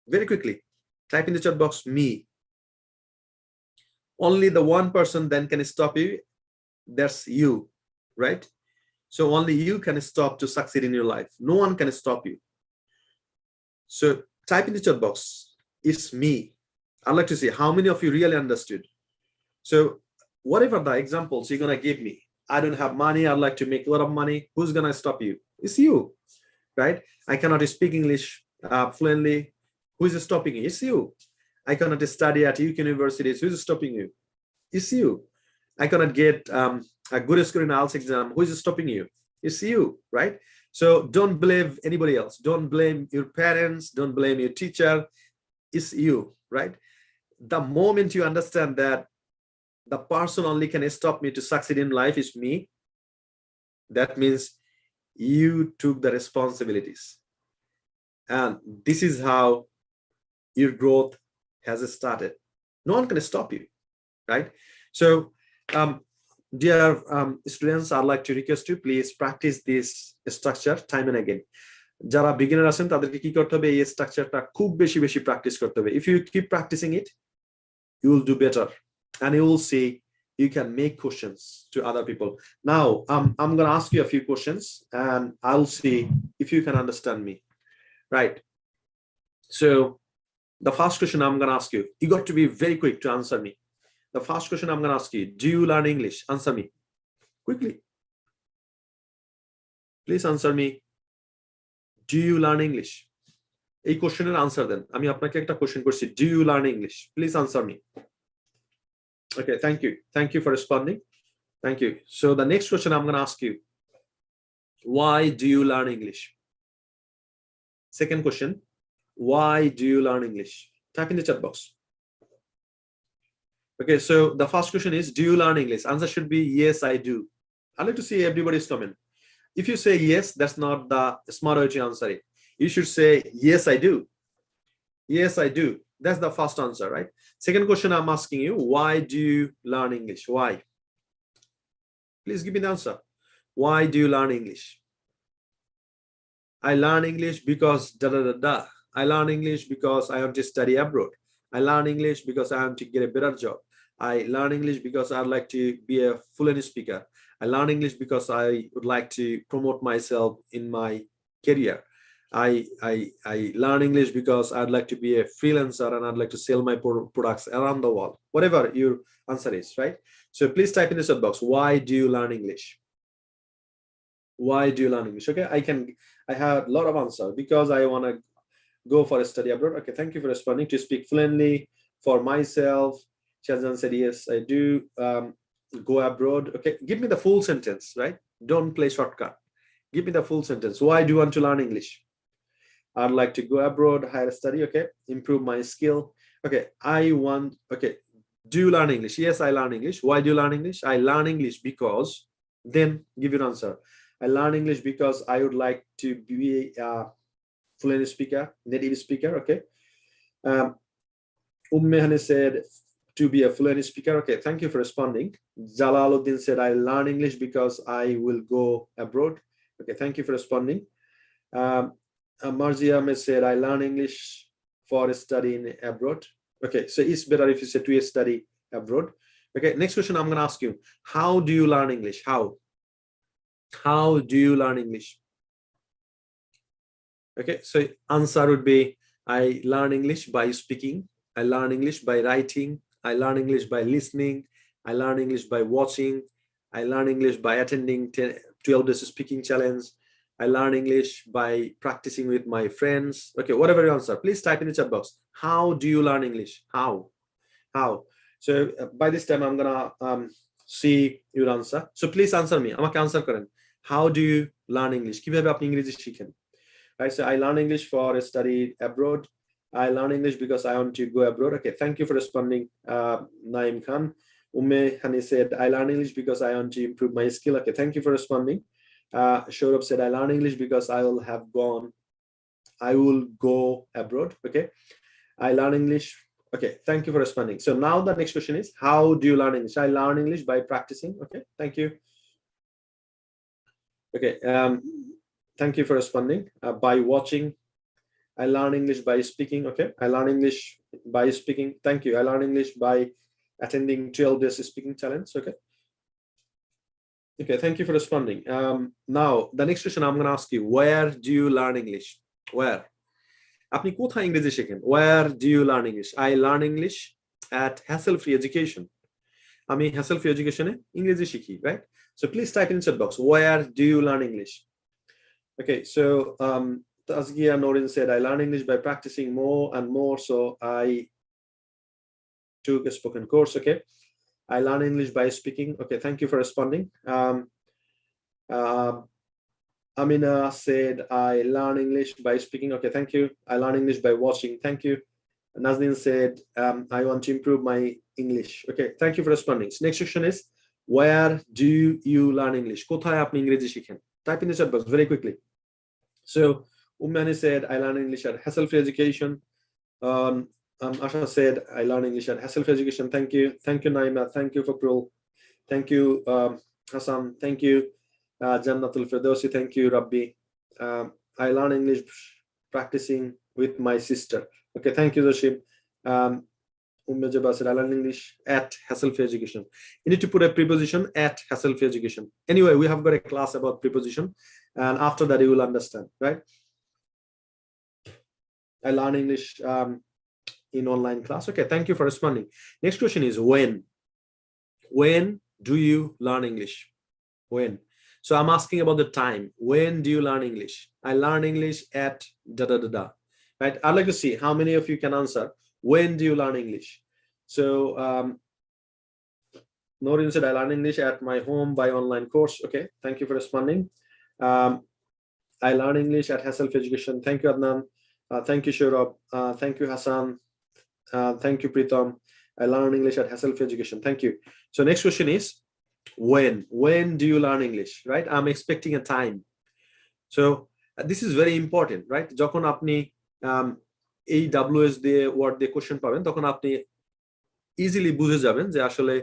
Very quickly. Type in the chat box me. Only the one person then can stop you. That's you, right? So only you can stop to succeed in your life. No one can stop you. So type in the chat box, it's me. I'd like to see how many of you really understood. So whatever the examples you're going to give me, I don't have money, I'd like to make a lot of money. Who's going to stop you? It's you, right? I cannot speak English fluently. Who is stopping you? It's you. I cannot study at UK universities. Who is stopping you? It's you. I cannot get a good score in IELTS exam. Who is stopping you? It's you, right? So don't blame anybody else. Don't blame your parents. Don't blame your teacher. It's you, right? The moment you understand that the person only can stop me to succeed in life is me, that means you took the responsibilities. And this is how your growth has started. No one can stop you, right? So, dear students, I'd like to request you, please practice this structure time and again. যারা beginner আছেন তাদেরকে কি করতে হবে, এই স্ট্রাকচারটা খুব বেশি বেশি প্র্যাকটিস করতে হবে. If you keep practicing it, you will do better, and you will see you can make questions to other people. Now, I'm going to ask you a few questions, and I'll see if you can understand me, right? So, the first question I'm going to ask you, you got to be very quick to answer me. The first question I'm going to ask you, do you learn English? Answer me quickly. Please answer me. Do you learn English? A question and answer then. আমি আপনাকে একটা question করছি. Do you learn English? Please answer me. Okay, thank you. Thank you for responding. Thank you. So the next question I'm going to ask you, why do you learn English? Second question, why do you learn English? Type in the chat box. Okay, so the first question is, do you learn English? Answer should be yes, I do. I'd like to see everybody's comment. If you say yes, that's not the smart way to answer it. You should say, yes, I do. Yes, I do. That's the first answer, right? Second question I'm asking you, why do you learn English? Why? Please give me the answer. Why do you learn English? I learn English because da da da da. I learn English because I want to study abroad. I learn English because I want to get a better job. I learn English because I'd like to be a fluent speaker. I learn English because I would like to promote myself in my career. I learn English because I'd like to be a freelancer and I'd like to sell my products around the world. Whatever your answer is, right? So please type in the chat box, why do you learn English? Why do you learn English? Okay, I have a lot of answers. Because I want to go for a study abroad. Okay, thank you for responding. To speak fluently, for myself. Shazan said, yes, I do. Go abroad. Okay, give me the full sentence, right? Don't play shortcut. Give me the full sentence. Why do you want to learn English? I'd like to go abroad, higher study. Okay, improve my skill. Okay, okay, do you learn English? Yes, I learn English. Why do you learn English? I learn English because, then give your answer. I learn English because I would like to be a fluent speaker, native speaker. Okay. Ummehane said, to be a fluent speaker. Okay, thank you for responding. Jalaluddin said, I learn English because I will go abroad. Okay, thank you for responding. Marzi Ahmed said, I learn English for studying abroad. Okay, so it's better if you say to study abroad. Okay, next question I'm going to ask you, how do you learn English? How do you learn English? Okay, so answer would be, I learn English by speaking. I learn English by writing. I learn English by listening. I learn English by watching. I learn English by attending 12 days speaking challenge. I learn English by practicing with my friends. Okay, whatever you answer, please type in the chat box. How do you learn English? How? So by this time, I'm gonna see your answer. So please answer me. আমাকে answer করেন. How do you learn English? কিভাবে আপনি ইংরেজি শিখেন? Right, so I learn English for study abroad. I learn English because I want to go abroad. Okay, thank you for responding, Naim Khan. Umme Hani said, I learn English because I want to improve my skill. Okay, thank you for responding. Shourab said, I learn English because I will go abroad. Okay, I learn English. Okay, thank you for responding. So now the next question is, how do you learn English? I learn English by practicing. Okay, thank you. Okay, thank you for responding. By watching. I learn English by speaking. Okay, I learn English by speaking. Thank you. I learn English by attending 12 days speaking challenge. Okay. Okay, thank you for responding. Now, the next question I'm going to ask you, where do you learn English? Where? আপনি কোথায় ইংরেজি শেখেন? Where do you learn English? I learn English at hassle-free education. আমি hassle free এডুকেশনে ইংরেজি শিখি, right? So please type in chat box, where do you learn English? Okay, so Tazgia Norin said, I learn English by practicing more and more, so I took a spoken course. Okay, I learn English by speaking. Okay, thank you for responding. Amina said, I learn English by speaking. Okay, thank you. I learn English by watching. Thank you. Nazneen said, I want to improve my English. Okay, thank you for responding. So next question is, where do you learn English? কোথায় আপনি ইংরেজি শিখেন? Type in the chat box very quickly. So Ummani said, I learn English at Hassel Free Education. Asha said, I learn English at Hassel Free Education. Thank you. Thank you, Naima. Thank you, Fakrul. Thank you, Hassan. Thank you, Jannatul Firdausi. Thank you, Rabbi. I learn English practicing with my sister. Okay, thank you, Zoshib. I learn English at Hassel Free Education. You need to put a preposition at Hassel Free Education. Anyway, we have got a class about preposition, and after that you will understand, right? I learn English in online class. Okay, thank you for responding. Next question is when. When do you learn English? When? So I'm asking about the time. When do you learn English? I learn English at da da da da. Right? I'd like to see how many of you can answer. When do you learn English? So Noreen said, I learn English at my home by online course. Okay, thank you for responding. I learn English at Hassel Free Education. Thank you, Adnan. Thank you, Shurab. Thank you, Hassan. Thank you, Pritam. I learn English at Hassel Free Education. Thank you. So next question is, when do you learn English? Right? I'm expecting a time. So this is very important, right? যখন আপনি এই WS দিয়ে word দিয়ে question পাবেন, তখন আপনি easily বুঝে যাবেন যে আসলে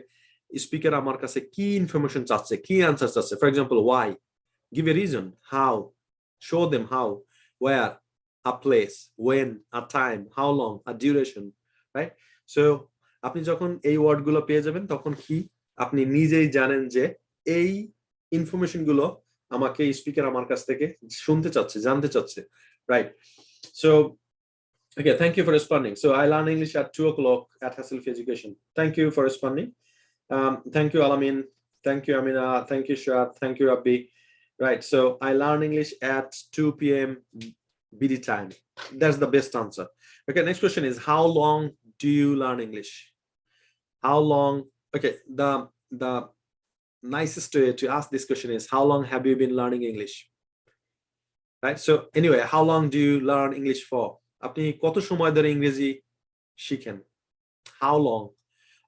স্পিকার আমার কাছে কি ইনফরমেশন চাচ্ছে, কি আনসার চাচ্ছে। For example, why, give a reason, how, show them how, where, a place, when, a time, how long, a duration, right? So আপনি যখন এই ওয়ার্ডগুলো পেয়ে যাবেন, তখন কি আপনি নিজেই জানেন যে এই ইনফরমেশন গুলো আমাকে স্পিকার আমার কাছ থেকে শুনতে চাচ্ছে, জানতে চাচ্ছে, right? So okay, thank you for responding. So I learn English at 2 o'clock at Hassel Free Education. Thank you for responding. Thank you, Alamin. Thank you, Amina. Thank you, Shad. Thank you, Abbi. Right, so I learn English at 2 p.m. BD time. That's the best answer. Okay, next question is, how long do you learn English? How long? Okay, the nicest way to ask this question is, how long have you been learning English? Right, so anyway, how long do you learn English for? আপনি কত সময় ধরে ইংরেজি শিখেন? How long?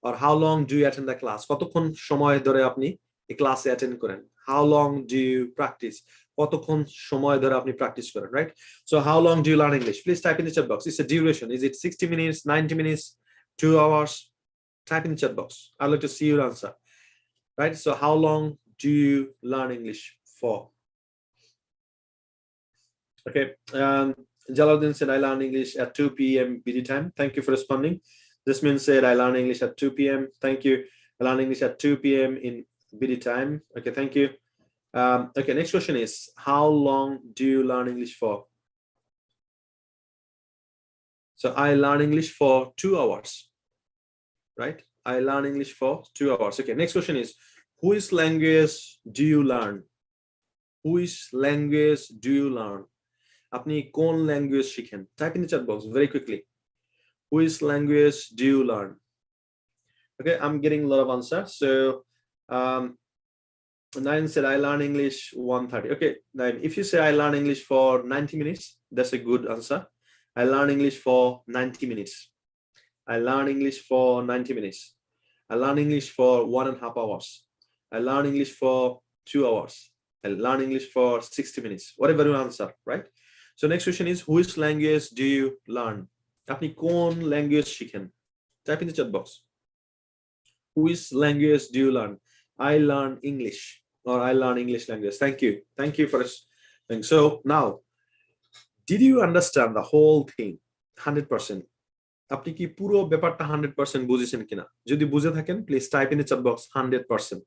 Or how long do you attend the class? কতক্ষণ সময় ধরে আপনি এই ক্লাসে অ্যাটেন্ড করেন? How long do you practice? কতক্ষণ সময় ধরে আপনি প্র্যাকটিস করেন, right? So how long do you learn English? Please type in the chat box. It's a duration. Is it 60 minutes, 90 minutes, 2 hours? Type in the chat box. I'd like to see your answer, right? So how long do you learn English for? Okay, Jalaluddin said, I learn English at 2 p.m. BD time. Thank you for responding. Jasmine said, I learn English at 2 p.m. Thank you. I learn English at 2 p.m. in BD time. Okay, thank you. Okay, next question is, how long do you learn English for? So I learn English for 2 hours, right? I learn English for 2 hours. Okay, next question is, which language do you learn? Which language do you learn? আপনি কোন language শিখেন? Type in the chat box very quickly. Which language do you learn? Okay, I'm getting a lot of answers. So Nine said, I learn English 1:30. Okay, Nine, if you say I learn English for 90 minutes, that's a good answer. I learn English for 90 minutes. I learn English for 90 minutes. I learn English for 1.5 hours. I learn English for 2 hours. I learn English for 60 minutes. Whatever you answer, right? So next question is, which language do you learn? আপনি কোন language শিখেন? Type in the chat box. Which language do you learn? I learn English, or I learn English language. Thank you. Thank you for this. So now, did you understand the whole thing 100%? আপনি কি পুরো ব্যাপারটা 100% বুঝেছেন কিনা? যদি বুঝে থাকেন, please type in the chat box 100%.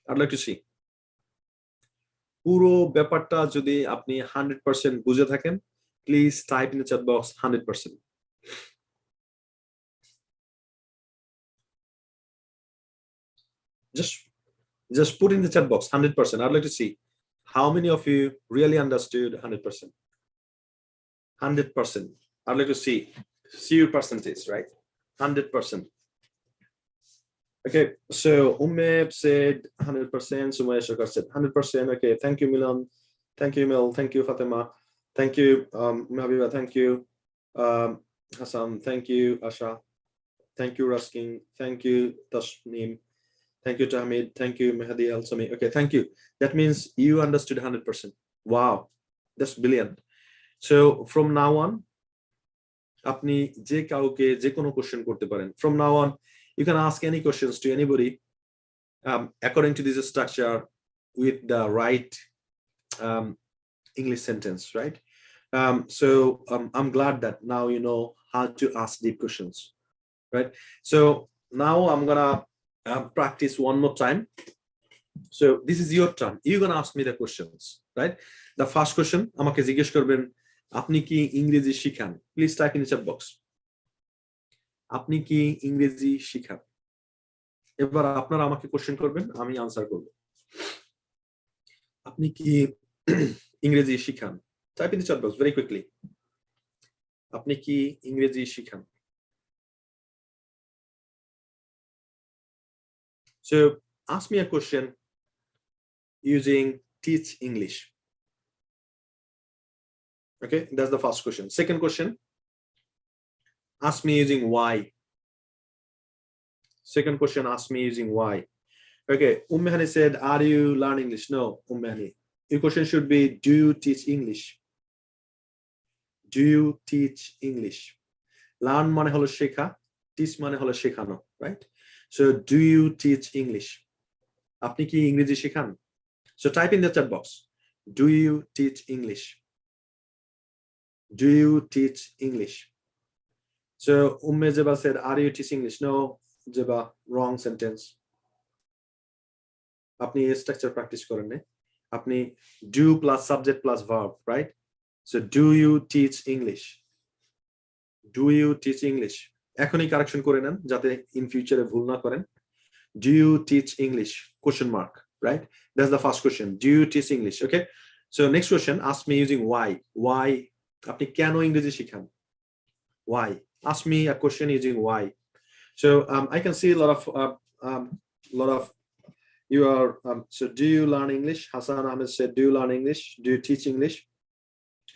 I'd like to see. পুরো ব্যাপারটা যদি আপনি 100% বুঝে থাকেন, please type in the chat box 100%. Just put in the chat box 100%. I'd like to see how many of you really understood 100%. 100%. I'd like to see your percentage, right? 100%. Okay, so Ume said 100%. Sumaya Shakar said 100%. Okay, thank you, Milan. Thank you, Mel. Thank you, Fatima. Thank you, Mahabiba. Thank you, Hassan. Thank you, Asha. Thank you, Raskin. Thank you, Tasneem. Thank you, Tahmid. Thank you, Mehdi Al-Sami. Okay, thank you. That means you understood 100%. Wow, that's brilliant. So from now on, আপনি যে কাউকে যে কোনো question করতে পারেন. From now on, you can ask any questions to anybody according to this structure with the right English sentence, right? So I'm glad that now you know how to ask deep questions, right? So now I'm gonna practice one more time. So this is your turn. You're gonna ask me the questions, right? The first question, আমাকে জিজ্ঞেস করবেন, আপনি কি ইংরেজি শিখান? Please type in the chat box. আপনি কি ইংরেজি শিখান? এবার আপনারা আমাকে কোশ্চেন করবেন, আমি আনসার করব। আপনি কি ইংরেজি শিখান? Type in the chat box very quickly. আপনি কি ইংরেজি শিখান? So ask me a question using teach English. Okay, that's the first question. Second question, ask me using why. Second question, ask me using why. Okay, Ummehani said, are you learning English? No, Ummehani. Your question should be, do you teach English? Do you teach English? Learn mane holo shekha, teach mane holo shekhano, right? So do you teach English? Apni ki ingreji shekhan? So type in the chat box. Do you teach English? Do you teach English? So Umme Jeba said, are you teaching English? No, Jeba, wrong sentence. Apni structure practice korene. Apni do plus subject plus verb, right? So do you teach English? Do you teach English? Ekhoni correction kore neন jate in future bhul na koren. Do you teach English? Question mark, right? That's the first question. Do you teach English? Okay. So next question, ask me using why. Why? আপনি কেন ইংরেজি শিখান? Why? Ask me a question using why. So I can see a lot of you are. So do you learn English? Hassan Ahmed said, do you learn English? Do you teach English?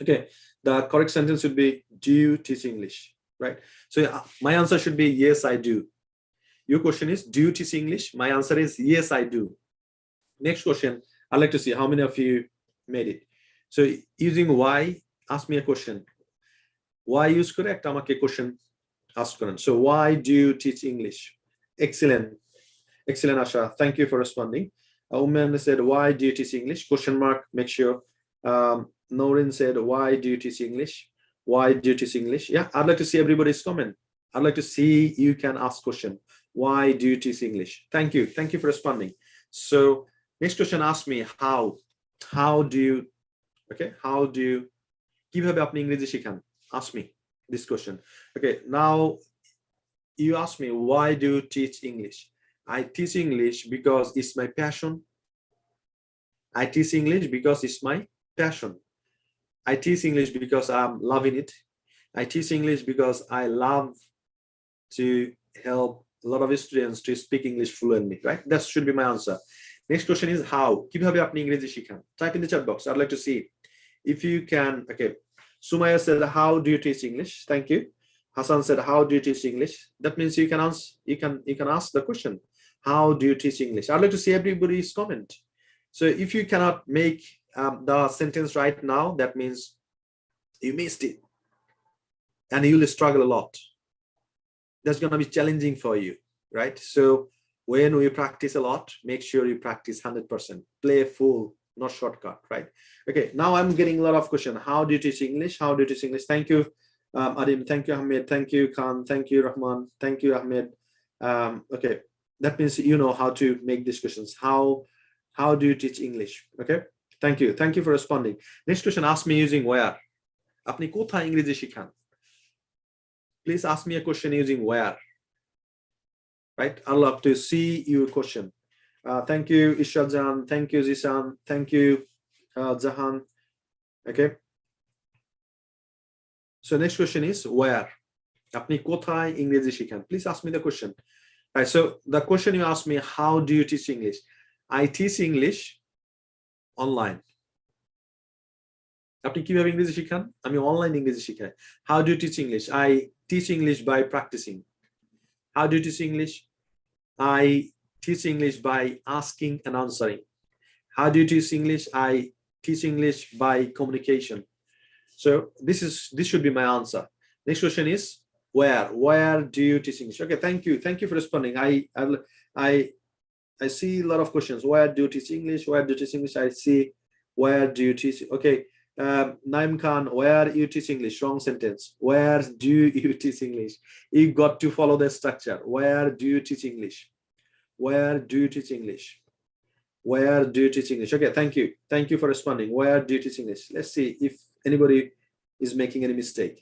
Okay. The correct sentence should be, do you teach English? Right. So my answer should be yes, I do. Your question is, do you teach English? My answer is yes, I do. Next question, I'd like to see how many of you made it. So using why, ask me a question. Why use correct? Amake question ask koren. So why do you teach English? Excellent. Excellent, Asha. Thank you for responding. Uman said, why do you teach English? Question mark, make sure. Norin said, why do you teach English? Why do you teach English? Yeah, I'd like to see everybody's comment. I'd like to see you can ask question. Why do you teach English? Thank you. Thank you for responding. So next question, ask me how. How do you, okay, how do you, কিভাবে আপনি ইংরেজি শিখান? Ask me this question. Okay, now you ask me, why do you teach English? I teach English because it's my passion. I teach English because it's my passion. I teach English because I'm loving it. I teach English because I love to help a lot of students to speak English fluently, right? That should be my answer. Next question is how. কিভাবে আপনি ইংরেজি শিখান? Type in the chat box. I'd like to see if you can. Okay, Sumaya said, how do you teach English? Thank you. Hassan said, how do you teach English? That means you can answer, you can ask the question, how do you teach English? I'd like to see everybody's comment. So if you cannot make the sentence right now, that means you missed it and you'll struggle a lot. That's going to be challenging for you, right? So when we practice a lot, make sure you practice 100%. Play full, not shortcut, right? Okay, now I'm getting a lot of questions. How do you teach English? How do you teach English? Thank you, Adim. Thank you, Ahmed. Thank you, Khan. Thank you, Rahman. Thank you, Ahmed. Okay, that means you know how to make these questions. How do you teach English? Okay, thank you. Thank you for responding. Next question, ask me using where. আপনি কোথায় ইংরেজি শিখান? Please ask me a question using where. Right? I'd love to see your question. Thank you, Ishajan. Thank you, Zisan. Thank you, Jahan. Okay. So next question is where? Apni kothay ইংরেজি শিখান? Please ask me the question. Right, so the question you asked me, how do you teach English? I teach English online. আপনি কিভাবে ইংরেজি শিখান? আমি online ইংরেজি শিখাই। How do you teach English? I teach English by practicing. How do you teach English? I teach English by asking and answering. How do you teach English? I teach English by communication. So this should be my answer. Next question is where do you teach English? Okay, thank you for responding. I see a lot of questions. Where do you teach English? Where do you teach English? I see where do you teach? Okay, Naim Khan, where you teach English? Wrong sentence. Where do you teach English? You got to follow the structure. Where do you teach English? Where do you teach English? Where do you teach English? Okay, thank you for responding. Where do you teach English? Let's see if anybody is making any mistake.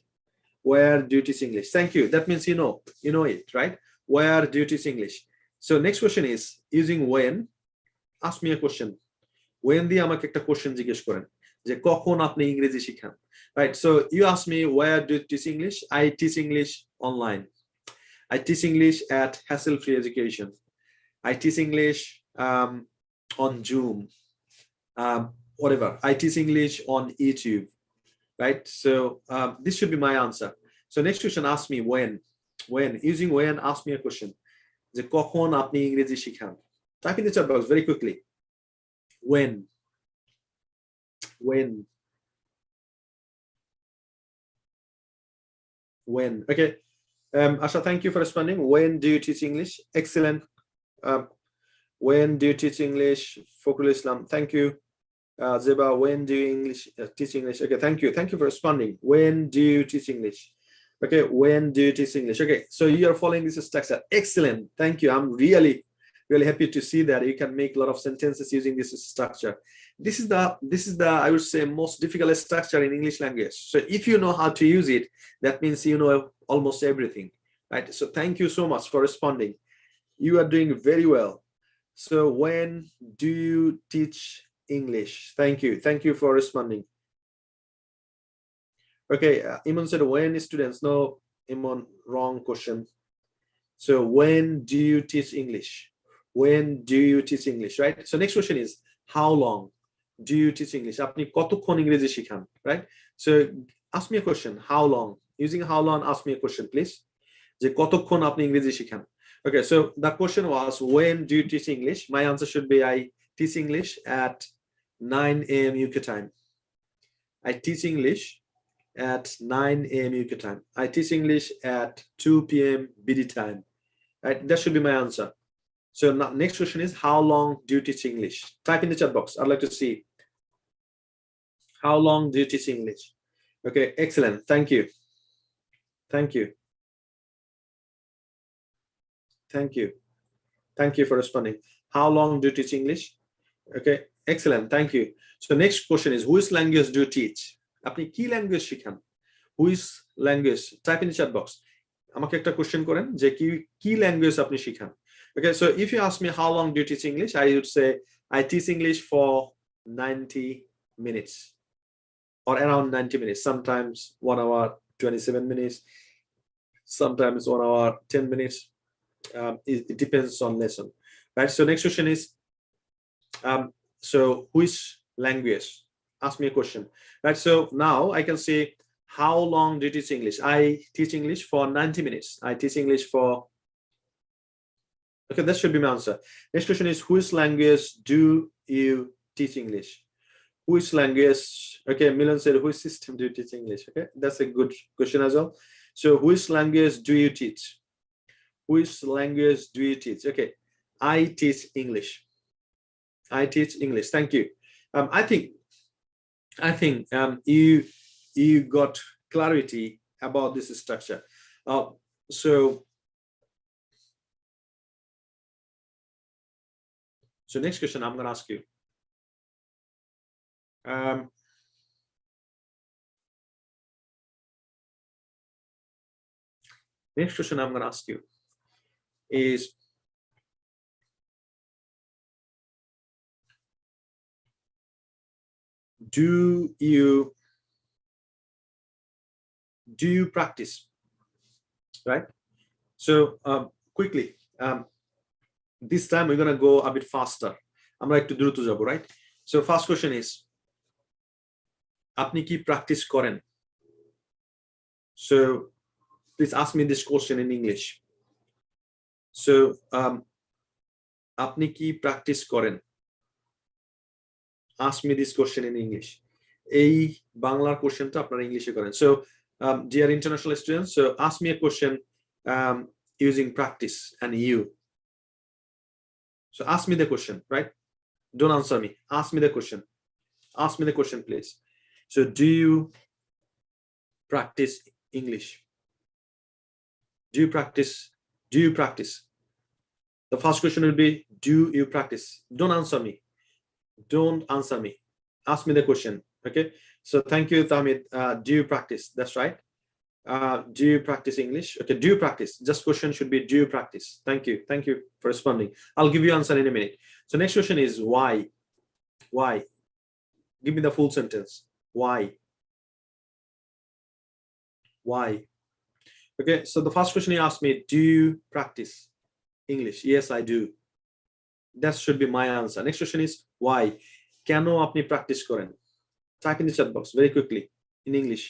Where do you teach English? Thank you. That means you know it, right? Where do you teach English? So next question is using when. Ask me a question. When দিয়ে আমাকে একটা question জিজ্ঞেস করেন যে কখন আপনি ইংরেজি শিখান, right? So you ask me where do you teach English? I teach English online. I teach English at hassle-free education. I teach English on Zoom, whatever. I teach English on YouTube, right? So this should be my answer. So next question, ask me when. Using when, ask me a question. যে কখন আপনি ইংরেজি শিখান? Type in the chat box very quickly. When. Okay. Asha, thank you for responding. When do you teach English? Excellent. When do you teach English? Fokul Islam, thank you. Zeba, when do you teach English? Okay, thank you for responding. When do you teach English? Okay, when do you teach English? Okay, so you are following this structure. Excellent, thank you. I'm really happy to see that you can make a lot of sentences using this structure. This is the I would say most difficult structure in English language. So if you know how to use it, that means you know almost everything, right? So thank you so much for responding. You are doing very well. So when do you teach English? Thank you for responding. Okay, Iman said when students. No, Iman, wrong question. So when do you teach English? When do you teach English, right? So next question is how long do you teach English? আপনি কতক্ষণ ইংরেজি শিখান, right? So ask me a question. How long? Using how long, ask me a question, please. যে কতক্ষণ আপনি ইংরেজি শিখান? Okay, so the question was when do you teach English? My answer should be I teach English at 9 a.m. UK time. I teach English at 9 a.m. UK time. I teach English at 2 p.m. BD time. Right? That should be my answer. So now, next question is how long do you teach English? Type in the chat box. I'd like to see how long do you teach English? Okay, excellent. Thank you for responding. How long do you teach English? Okay, excellent. Thank you. So next question is which language do you teach? আপনি কি language শিখান? Which language? Type in the chat box. আমাকে একটা question করেন যে কি language আপনি শিখান? Okay, so if you ask me how long do you teach English, I would say I teach English for 90 minutes or around 90 minutes, sometimes 1 hour 27 minutes, sometimes 1 hour 10 minutes. It depends on lesson, right? So next question is so which language? Ask me a question, right? So now I can say how long do you teach English? I teach English for 90 minutes. I teach English for. Okay, that should be my answer. Next question is which language do you teach English? Which language? Okay, Milan said which system do you teach English? Okay, that's a good question as well. So which language do you teach? Which language do you teach? Okay, I teach English. I teach English. Thank you. I think you got clarity about this structure. So next question I'm going to ask you. Next question I'm going to ask you is do you practice, right? So quickly, this time we're gonna go a bit faster. আমরা একটু দ্রুত যাব, right? So first question is, আপনি কি practice করেন? So please ask me this question in English. So আপনি কি practice করেন? Ask me this question in English. এই বাংলার কোশ্চেনটা আপনারা ইংলিশে করেন। So dear international students, so ask me a question using practice and you. So ask me the question, right? Don't answer me. Ask me the question. Ask me the question, please. So do you practice English? Do you practice? Do you practice? The first question will be, do you practice? Don't answer me. Don't answer me. Ask me the question. Okay. So thank you, Tamid. Do you practice? That's right. Do you practice English? Okay. Do you practice? Just question should be, do you practice? Thank you. Thank you for responding. I'll give you answer in a minute. So next question is why? Why? Give me the full sentence. Why? Why? Okay. So the first question he asked me, do you practice English? Yes, I do. That should be my answer. Next question is why? কেন আপনি practice করেন? Type in the chat box very quickly in English.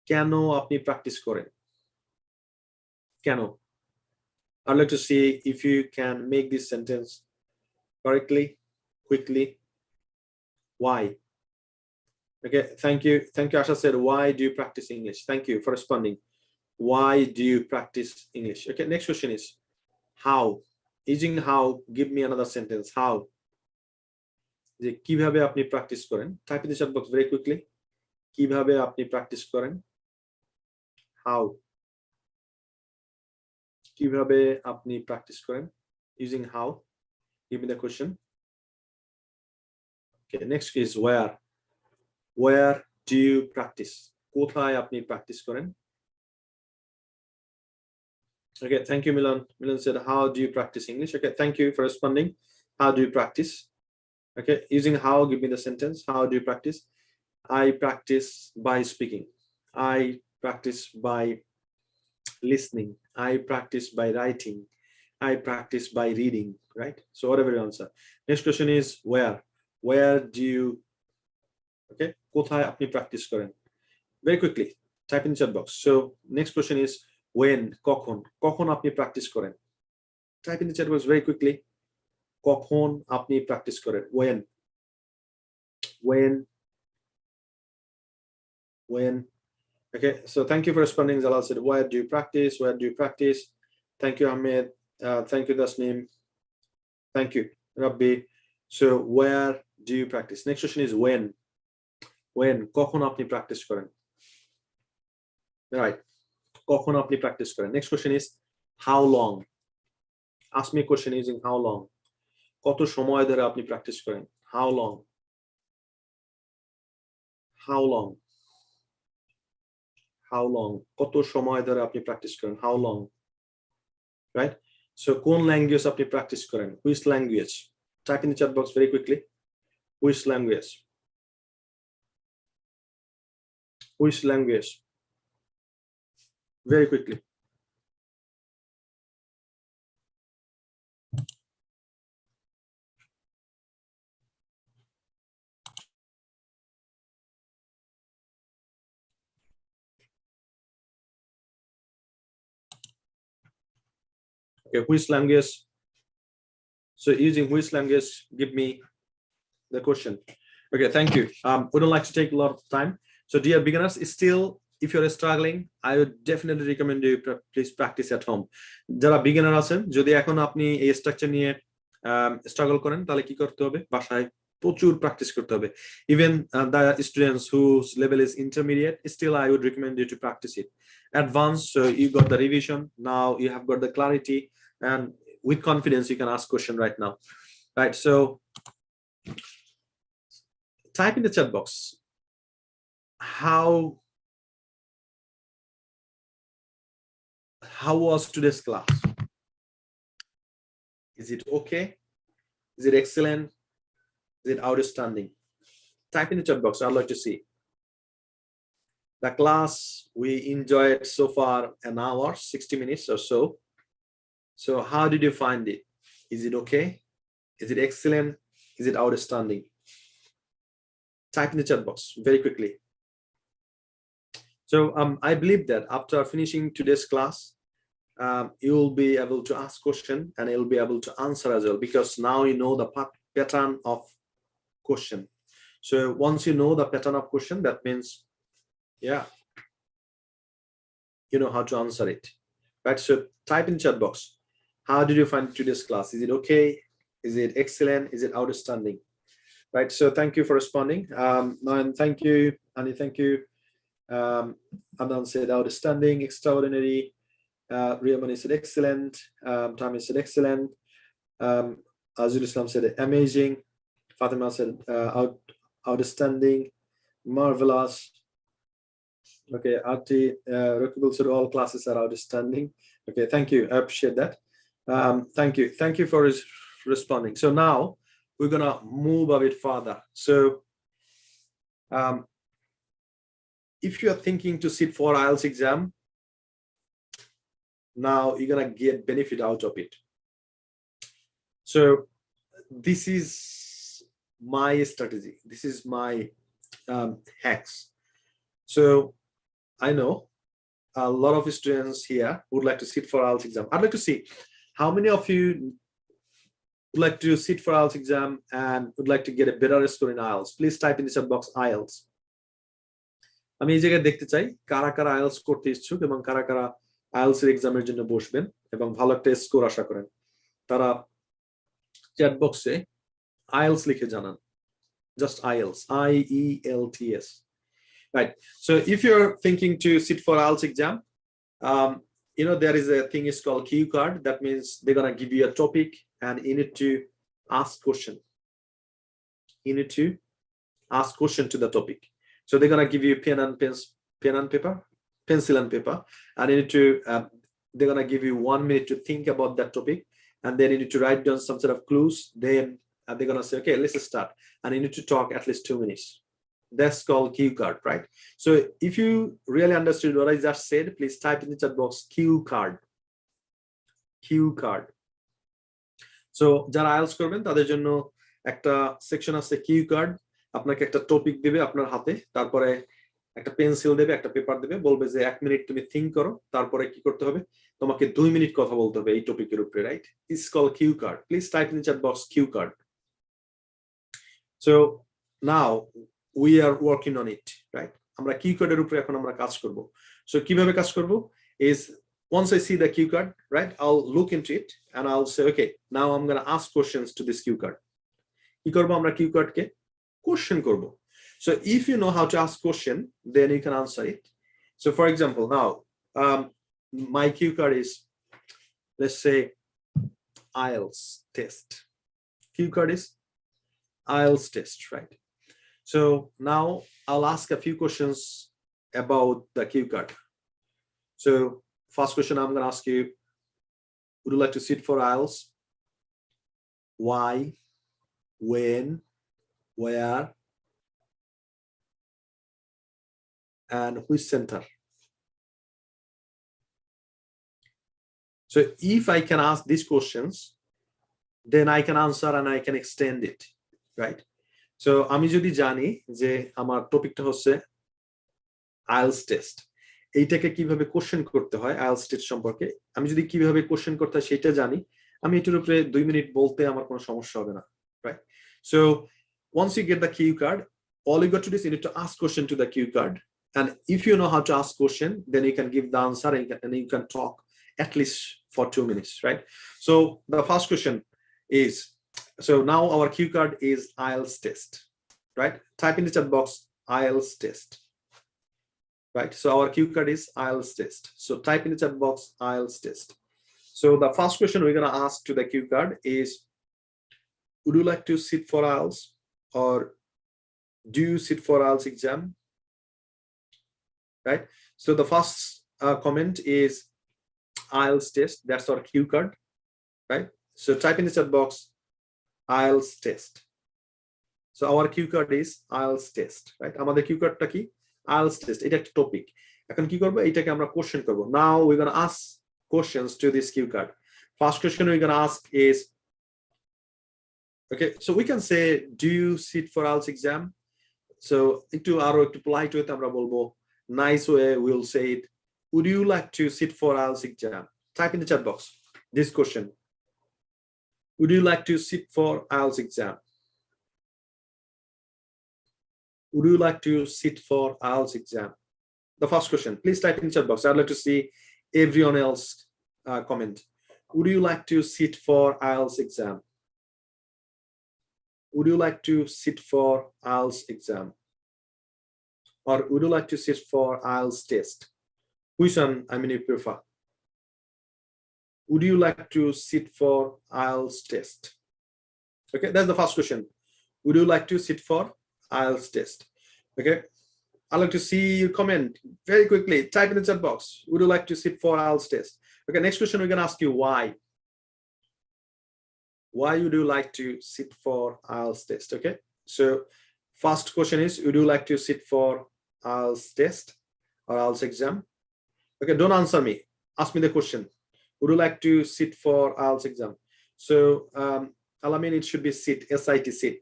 কেন আপনি practice করেন? কেন? I'd like to see if you can make this sentence correctly, quickly. Why? Okay, thank you. Thank you. Asha said, why do you practice English? Thank you for responding. Why do you practice English? Okay, next question is how? Using how, give me another sentence. How? যে কিভাবে আপনি practice করেন? Type in the chat box very quickly. কিভাবে আপনি practice করেন? How? কিভাবে আপনি practice করেন? Using how? Give me the question. Okay, next is where. Where do you practice? কোথায় আপনি প্র্যাকটিস করেন? Okay, thank you, Milan. Milan said, how do you practice English? Okay, thank you for responding. How do you practice? Okay, using how, give me the sentence. How do you practice? I practice by speaking. I practice by listening. I practice by writing. I practice by reading, right? So whatever your answer. Next question is where? Where do you, okay, কোথায় আপনি practice করেন? Very quickly, type in the chat box. So next question is when, কখন? কখন আপনি practice করেন? Type in the chat box very quickly. কখন আপনি practice করেন? When? When? Okay, so thank you for responding. Zalal said, where do you practice? Where do you practice? Thank you, Ahmed. Thank you, Dasnim. Thank you, Rabbi. So where do you practice? Next question is when? When? কখন আপনি practice করেন? Right. কখন আপনি practice করেন? Next question is how long? Ask me a question using how long. কত সময় ধরে আপনি practice করেন? How long? How long? How long? কত সময় ধরে আপনি practice করেন? How long? Right? So কোন language আপনি practice করেন? Which language? Type in the chat box very quickly. Which language? Which language? Very quickly. Okay, which language? So using which language, give me the question. Okay, thank you. We don't like to take a lot of time. So dear beginners, still, if you're struggling, I would definitely recommend you please practice at home. যারা beginner আছেন, যদি এখন আপনি এই structure নিয়ে struggle করেন, তাহলে কি করতে হবে? বাসায় প্রচুর practice করতে হবে. Even the students whose level is intermediate, still I would recommend you to practice it. Advanced, so you got the revision, now you have got the clarity, and with confidence you can ask question right now. Right, so type in the chat box how was today's class? Is it okay? Is it excellent? Is it outstanding? Type in the chat box. I'd like to see. The class, we enjoyed so far an hour, 60 minutes or so. So how did you find it? Is it okay? Is it excellent? Is it outstanding? Type in the chat box very quickly. So I believe that after finishing today's class, you'll be able to ask question and you'll be able to answer as well, because now you know the pattern of question. So once you know the pattern of question, that means, yeah, you know how to answer it, right? So type in chat box. How did you find today's class? Is it okay? Is it excellent? Is it outstanding? Right. So thank you for responding. And thank you, Annie. Thank you. Adnan said outstanding, extraordinary. Riyamani said excellent. Tammy said excellent. Azul Islam said amazing. Fatima said outstanding, marvelous. Okay, Ati Rakibul said all classes are outstanding. Okay, thank you. I appreciate that. Thank you. Thank you for responding. So now we're gonna move a bit further. So if you are thinking to sit for IELTS exam, now you're gonna get benefit out of it. So this is my strategy. This is my hacks. So I know a lot of students here would like to sit for IELTS exam. I'd like to see how many of you would like to sit for IELTS exam and would like to get a better score in IELTS. Please type in the chat box IELTS. আমি এই জায়গায় দেখতে চাই কারা কারা IELTS করতে ইচ্ছুক এবং কারা কারা IELTS এর এক্সামের জন্য বসবেন এবং ভালো একটা স্কোর আশা করেন। তারা চ্যাট বক্সে IELTS লিখে জানান। Just IELTS, IELTS. Right. So if you're thinking to sit for IELTS exam, you know, there is a thing is called cue card. That means they're gonna give you a topic and you need to ask question. You need to ask question to the topic. So they're gonna give you pen and paper, pencil and paper, and you need to they're gonna give you 1 minute to think about that topic, and then you need to write down some sort of clues. Then they're gonna say, okay, let's start, and you need to talk at least 2 minutes. That's called cue card, right? So if you really understood what I just said, please type in the chat box cue card. Cue card. So যারা IELTS করবেন তাদের জন্য একটা section আছে cue card. আপনাকে একটা topic দিবে আপনার হাতে, তারপরে একটা পেন্সিল দেবে, একটা পেপার দেবে, বলবে যে 1 মিনিট তুমি থিংক করো, তারপরে কি করতে হবে, তোমাকে 2 মিনিট কথা বলতে হবে এই টপিকের উপরে, right? It's called cue card. Please type in the chat box cue card. So now we are working on it, right? আমরা কিউ কার্ডের উপরে এখন আমরা কাজ করব। So কিভাবে কাজ করব is once I see the cue card, right, I'll look into it and I'll say, okay, now I'm going to ask questions to this cue card. কি করব আমরা কিউ কার্ডকে question করব। So if you know how to ask question, then you can answer it. So for example, now my cue card is, let's say, IELTS test. Cue card is IELTS test, right? So now I'll ask a few questions about the cue card. So first question I'm going to ask you, would you like to sit for IELTS? Why? When? Where? And which center? So if I can ask these questions, then I can answer and I can extend it, right? So আমি যদি জানি যে আমার টপিকটা হচ্ছে IELTS test, এইটাকে কিভাবে question করতে হয় IELTS টেস্ট সম্পর্কে, আমি যদি কিভাবে কোশ্চেন করতে হয় সেটা জানি, আমি এটার উপরে 2 মিনিট বলতে আমার কোনো সমস্যা হবে না, right? So once you get the cue card, all you got to do is you need to ask question to the cue card, and if you know how to ask question, then you can give the answer and you can talk at least for 2 minutes, right? So the first question is, so now our cue card is IELTS test, right? Type in the chat box IELTS test, right? So our cue card is IELTS test. So type in the chat box IELTS test. So the first question we're going to ask to the cue card is, would you like to sit for IELTS, or do you sit for IELTS exam, right? So the first comment is IELTS test. That's our cue card, right? So type in the chat box IELTS test. So our cue card is IELTS test, right? আমাদের cue cardটা কি? IELTS test, এটা একটা topic. এখন কি করব? এটাকে আমরা question করব। Now we're going to ask questions to this cue card. First question we're going to ask is, okay, so we can say, do you sit for IELTS exam? So একটু polite way আমরা বলবো, nice way we'll say it, would you like to sit for IELTS exam? Type in the chat box this question. Would you like to sit for IELTS exam? Would you like to sit for IELTS exam? The first question, please type in the chat box. I'd like to see everyone else comment. Would you like to sit for IELTS exam? Would you like to sit for IELTS exam? Or would you like to sit for IELTS test? Which one, you prefer? Would you like to sit for IELTS test? Okay, that's the first question. Would you like to sit for IELTS test? Okay, I'd like to see you comment very quickly. Type in the chat box. Would you like to sit for IELTS test? Okay, next question, we're going to ask you why. Why would you like to sit for IELTS test? Okay, so first question is, would you like to sit for IELTS test or IELTS exam? Okay, don't answer me. Ask me the question. Would you like to sit for IELTS exam? So it should be sit, SIT, sit,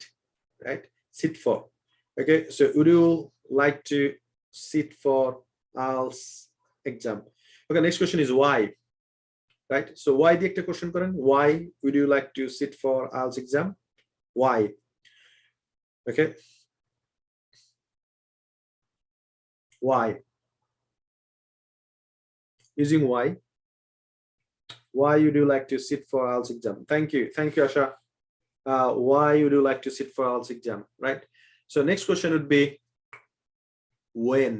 right? Sit for. Okay, so would you like to sit for IELTS exam? Okay, next question is why, right? So why the একটা question করেন, why would you like to sit for IELTS exam? Why? Okay, why? Using why would you like to sit for IELTS exam? Thank you, Asha. Why would you like to sit for IELTS exam, right? So next question would be when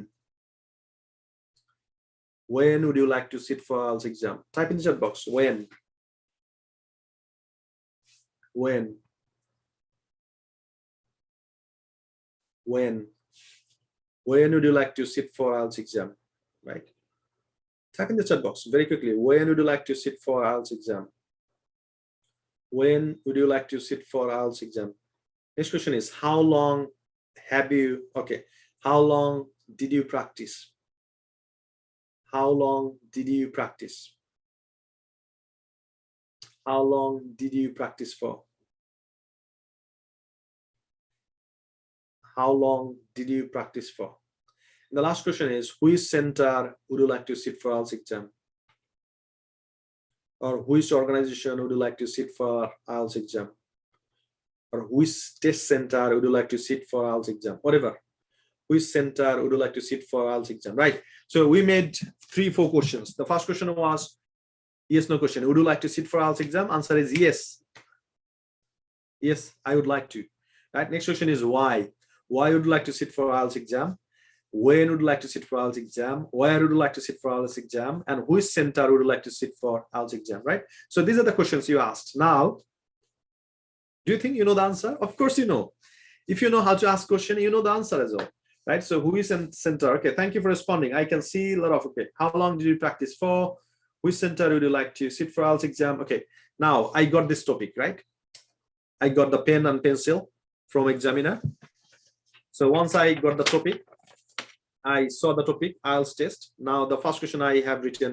would you like to sit for IELTS exam? Type in the chat box, when would you like to sit for IELTS exam, right? Type in the chat box very quickly, when would you like to sit for IELTS exam? When would you like to sit for IELTS exam? Next question is, how long have you, okay, how long did you practice? How long did you practice? How long did you practice for? How long did you practice for? And the last question is, which center would you like to sit for IELTS exam? Or which organization would you like to sit for IELTS exam? Or which test center would you like to sit for IELTS exam? Whatever. Which center would you like to sit for IELTS exam, right? So we made 3-4 questions. The first question was yes, no question. Would you like to sit for IELTS exam? Answer is yes. Yes, I would like to. Right? Next question is why. Why would you like to sit for IELTS exam? When would you like to sit for IELTS exam? Where would you like to sit for IELTS exam? And which center would you like to sit for IELTS exam, right? So these are the questions you asked. Now, do you think you know the answer? Of course you know. If you know how to ask question, you know the answer as well, right? So who is in center? Okay, thank you for responding. I can see a lot of, okay, how long did you practice for? Which center would you like to sit for IELTS exam? Okay, now I got this topic, right? I got the pen and pencil from examiner. So once I got the topic, I saw the topic, IELTS test. Now the first question I have written,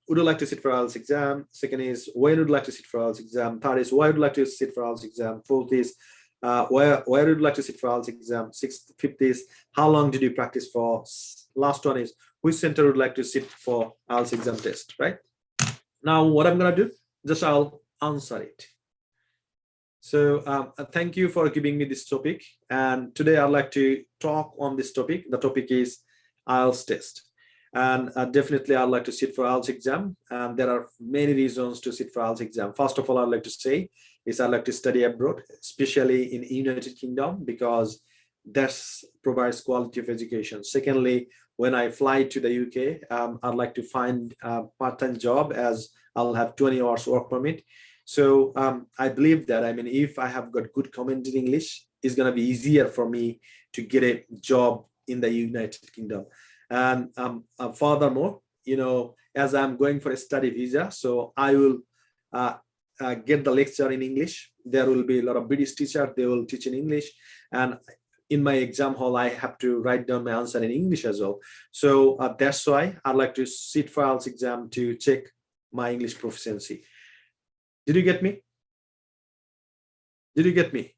would you like to sit for IELTS exam? Second is, when would you like to sit for IELTS exam? Third is, why would you like to sit for IELTS exam? Fourth is, where would you like to sit for IELTS exam? Fifth is, how long did you practice for? Last one is, which center would you like to sit for IELTS exam test, right? Now what I'm gonna do, just I'll answer it. So thank you for giving me this topic, and today I'd like to talk on this topic. The topic is IELTS test, and definitely I'd like to sit for IELTS exam, and there are many reasons to sit for IELTS exam. First of all, I'd like to say is I'd like to study abroad, especially in United Kingdom, because that provides quality of education. Secondly, when I fly to the UK, I'd like to find a part-time job, as I'll have 20 hours work permit. So I believe that, if I have got good command in English, it's going to be easier for me to get a job in the United Kingdom. And furthermore, as I'm going for a study visa, so I will get the lecture in English. There will be a lot of British teachers, they will teach in English, and in my exam hall I have to write down my answer in English as well. So that's why I'd like to sit for IELTS exam to check my English proficiency. Did you get me? Did you get me?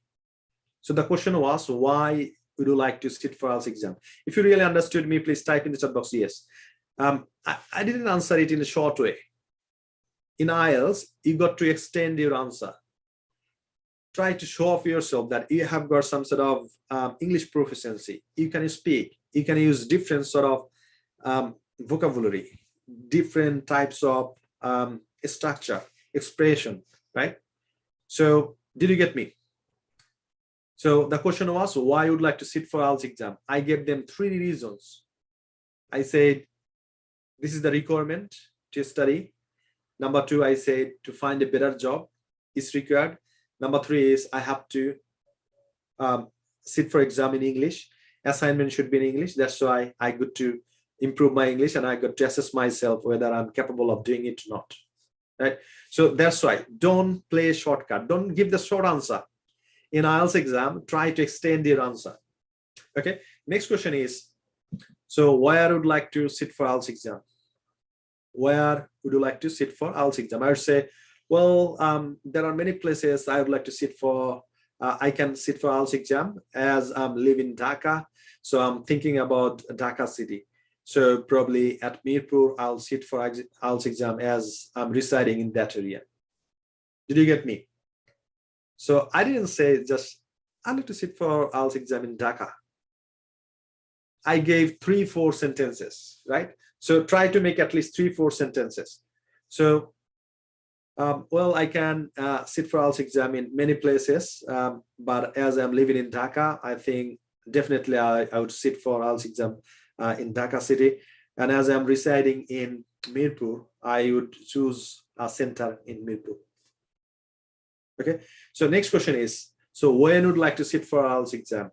So the question was, why would you like to sit for IELTS exam? If you really understood me, please type in the chat box yes. I didn't answer it in a short way. In IELTS, you got to extend your answer. Try to show off yourself that you have got some sort of English proficiency. You can speak, you can use different sort of vocabulary, different types of structure, expression, right? So did you get me? So the question was, why would you like to sit for IELTS exam? I gave them 3 reasons. I said, this is the requirement to study. Number 2, I said to find a better job is required. Number 3 is I have to sit for exam in English. Assignment should be in English. That's why I got to improve my English, and I got to assess myself whether I'm capable of doing it or not. Right? So that's why don't play a shortcut. Don't give the short answer. In IELTS exam, try to extend your answer. Okay. Next question is, so where would you like to sit for IELTS exam? Where would you like to sit for IELTS exam? I would say, well, there are many places I would like to sit for. I can sit for IELTS exam as I'm living in Dhaka. So I'm thinking about Dhaka city. So probably at Mirpur, I'll sit for IELTS exam as I'm residing in that area. Did you get me? So I didn't say just, I need to sit for IELTS exam in Dhaka. I gave 3-4 sentences, right? So try to make at least 3-4 sentences. So, well, I can sit for IELTS exam in many places, but as I'm living in Dhaka, I think definitely I would sit for IELTS exam in Dhaka city. And as I'm residing in Mirpur, I would choose a center in Mirpur. Okay, so next question is, so when would you like to sit for IELTS exam?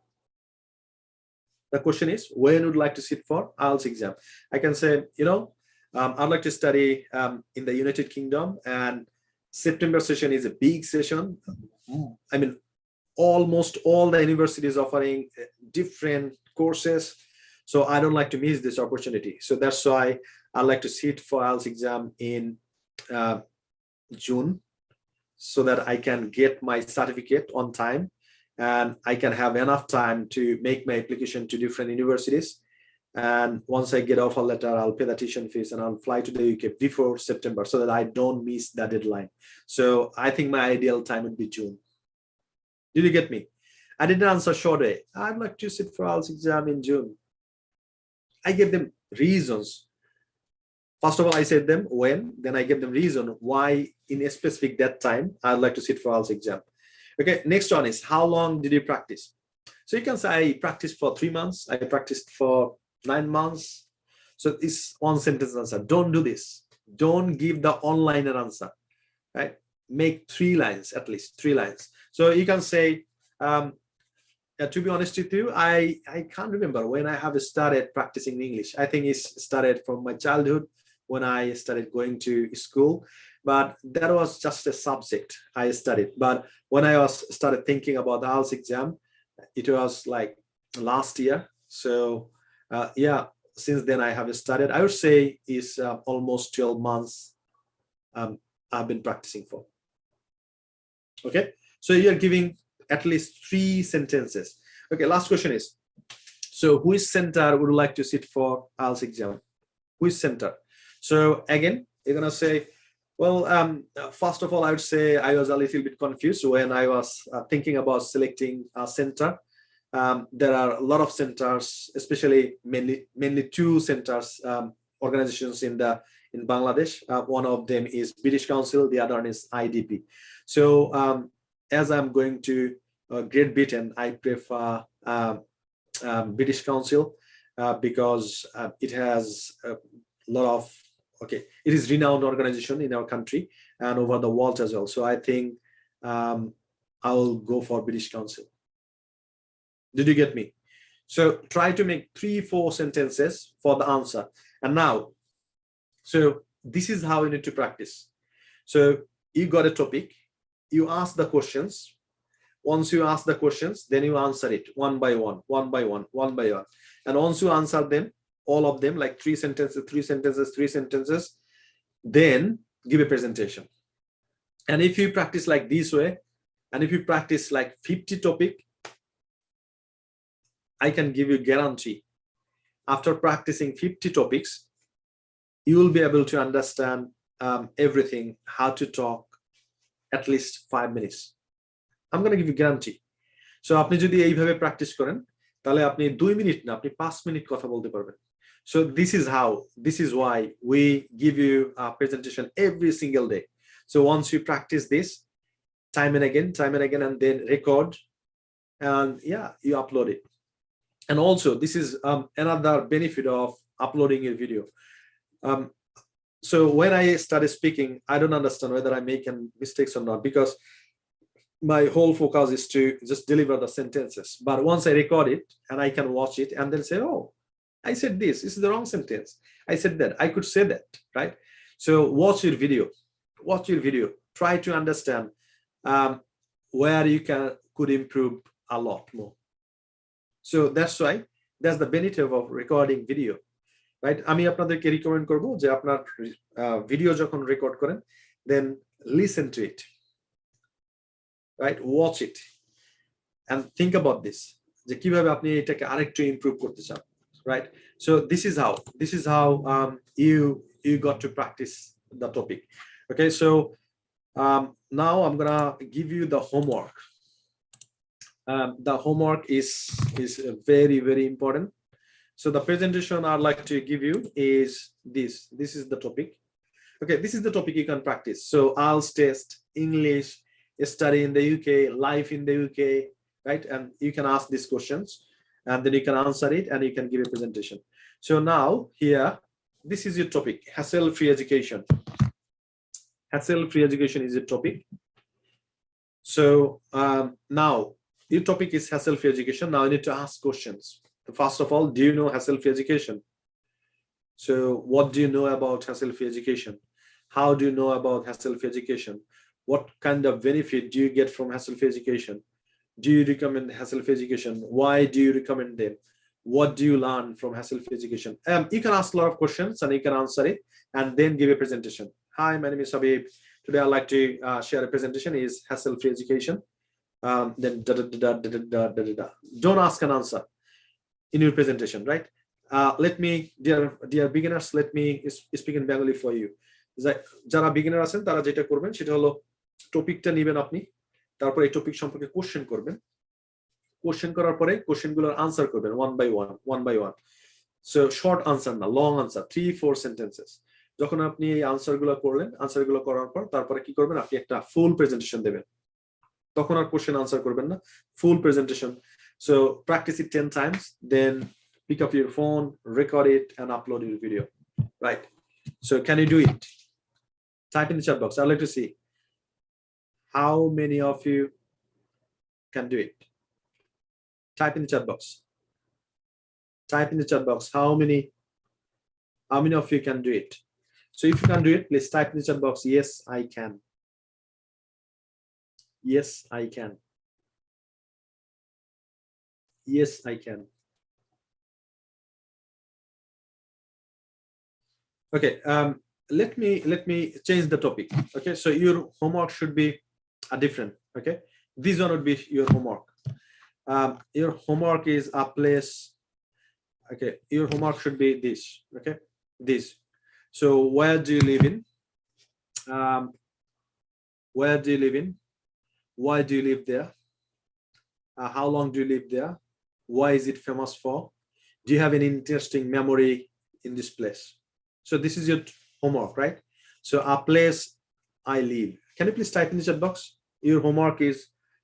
The question is, when would you like to sit for IELTS exam? I can say, you know, I'd like to study in the United Kingdom, and September session is a big session. I mean, almost all the universities offering different courses. So I don't like to miss this opportunity. So that's why I like to sit for IELTS exam in June, so that I can get my certificate on time, and I can have enough time to make my application to different universities. And once I get offer letter, I'll pay the tuition fees and I'll fly to the UK before September, so that I don't miss the deadline. So I think my ideal time would be June. Did you get me? I didn't answer short way. I'd like to sit for IELTS exam in June. I gave them reasons. First of all, I said them when, then I gave them reason why in a specific that time I'd like to sit for IELTS exam. Okay, next one is, how long did you practice? So you can say I practiced for 3 months, I practiced for 9 months. So this one sentence answer. Don't do this. Don't give the one-liner answer, right? Make 3 lines, at least 3 lines. So you can say, to be honest with you, I can't remember when I have started practicing English. I think it started from my childhood, when I started going to school, but that was just a subject I studied. But when I started thinking about the IELTS exam, it was like last year. So yeah, since then I have started. I would say is almost 12 months I've been practicing for. Okay, so you're giving at least 3 sentences. Okay, last question is, so which center would you like to sit for IELTS exam? Which center? So again, you're gonna say, well, first of all, I would say I was a little bit confused when I was thinking about selecting a center. There are a lot of centers, especially mainly 2 centers, organizations in Bangladesh. One of them is British Council, the other one is IDP. So as I'm going to Great Britain, I prefer British Council because it has a lot of, okay, it is renowned organization in our country and over the world as well. So I think I will go for British Council. Did you get me? So try to make 3-4 sentences for the answer. And now, so this is how you need to practice. So you got a topic, you ask the questions. Once you ask the questions, then you answer it one by one, one by one, one by one. And once you answer them, all of them, like 3 sentences, 3 sentences, 3 sentences, then give a presentation. And if you practice like this way, and if you practice like 50 topic, I can give you guarantee, after practicing 50 topics, you will be able to understand everything, how to talk, at least 5 minutes. I'm going to give you guarantee. So আপনি যদি এইভাবে practice করেন, তাহলে আপনি 2 minute না, আপনি 5 minute কথা বলতে পারবেন। So this is why we give you a presentation every single day. So once you practice this time and again, and then record, and yeah, you upload it. And also this is another benefit of uploading a video. So when I started speaking, I don't understand whether I make mistakes or not, because my whole focus is to just deliver the sentences. But once I record it and I can watch it and then say, oh, I said this is the wrong sentence. I said that, I could say that, right? So watch your video, try to understand where you could improve a lot more. So that's why that's the benefit of recording video, right? আমি আপনাদেরকে recommend করব যে আপনার video যখন record করেন, then listen to it, right? Watch it and think about this, যে কিভাবে আপনি এটাকে আরেকটু ইমপ্রুভ করতে চান, right? So this is how you got to practice the topic. Okay, so now I'm gonna give you the homework. The homework is very, very important. So the presentation I'd like to give you is this is the topic. Okay, this is the topic you can practice. So IELTS test, English, study in the UK, life in the UK, right? And you can ask these questions and then you can answer it and you can give a presentation. So now here, this is your topic, hassle-free education. Hassle-free education is your topic. So now your topic is hassle-free education. Now you need to ask questions. First of all, do you know hassle-free education? So what do you know about hassle-free education? How do you know about hassle-free education? What kind of benefit do you get from hassle-free education? Do you recommend hassle-free education? Why do you recommend them? What do you learn from hassle-free education? You can ask a lot of questions and you can answer it and then give a presentation. Hi, my name is Habib. Today I'd like to share a presentation is hassle-free education. Then don't ask and answer in your presentation, right? Let me, dear beginners, let me speak in Bengali for you. যারা beginner আছেন তারা যেটা করবেন সেটা হলো টপিকটা নেবেন আপনি, তারপর এই টপিক সম্পর্কে কোশ্চেন করবেন, কোশ্চেন করার পরে কোশ্চেনগুলোর আনসার করবেন one by one. So short answer না, long answer, 3-4 sentences. যখন আপনি এই আনসারগুলো করলেন, আনসারগুলো করার পর তারপরে কি করবেন, আপনি একটা ফুল প্রেজেন্টেশন দেবেন। তখন আর কোশ্চেন আনসার করবেন না, ফুল presentation. So practice it 10 times, then pick up your phone, record it and upload your video, right? So can you do it? Type in the chat box. I'd like to see how many of you can do it. Type in the chat box. Type in the chat box how many of you can do it. So if you can do it, please type in the chat box, yes I can. Yes I can. Yes I can. Okay, let me change the topic. Okay, so your homework should be different. Okay, this one would be your homework. Your homework is a place. Okay, your homework should be this. Okay, this. So where do you live in? Where do you live in? Why do you live there? How long do you live there? Why is it famous for? Do you have any interesting memory in this place? So this is your homework, right? So a place I live. Can you please type in the chat box? Your homework is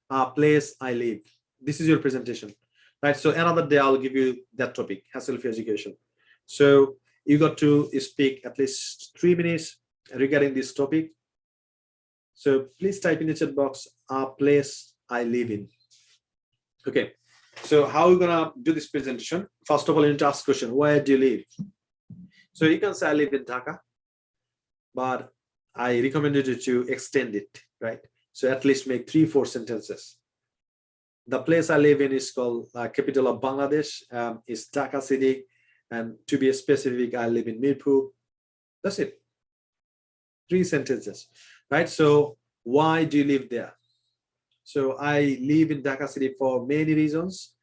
a place I live. This is your presentation, right? So another day I'll give you that topic, hassle-free education. So you got to speak at least 3 minutes regarding this topic. So please type in the chat box, a place I live in. Okay, so how are we gonna do this presentation? First of all, you need to ask question, where do you live? So you can say I live in Dhaka, but I recommended you to extend it, right? So at least make 3-4 sentences. The place I live in is called capital of Bangladesh, is Dhaka city. And to be specific, I live in Mirpur. That's it. 3 sentences, right? So why do you live there? So I live in Dhaka city for many reasons,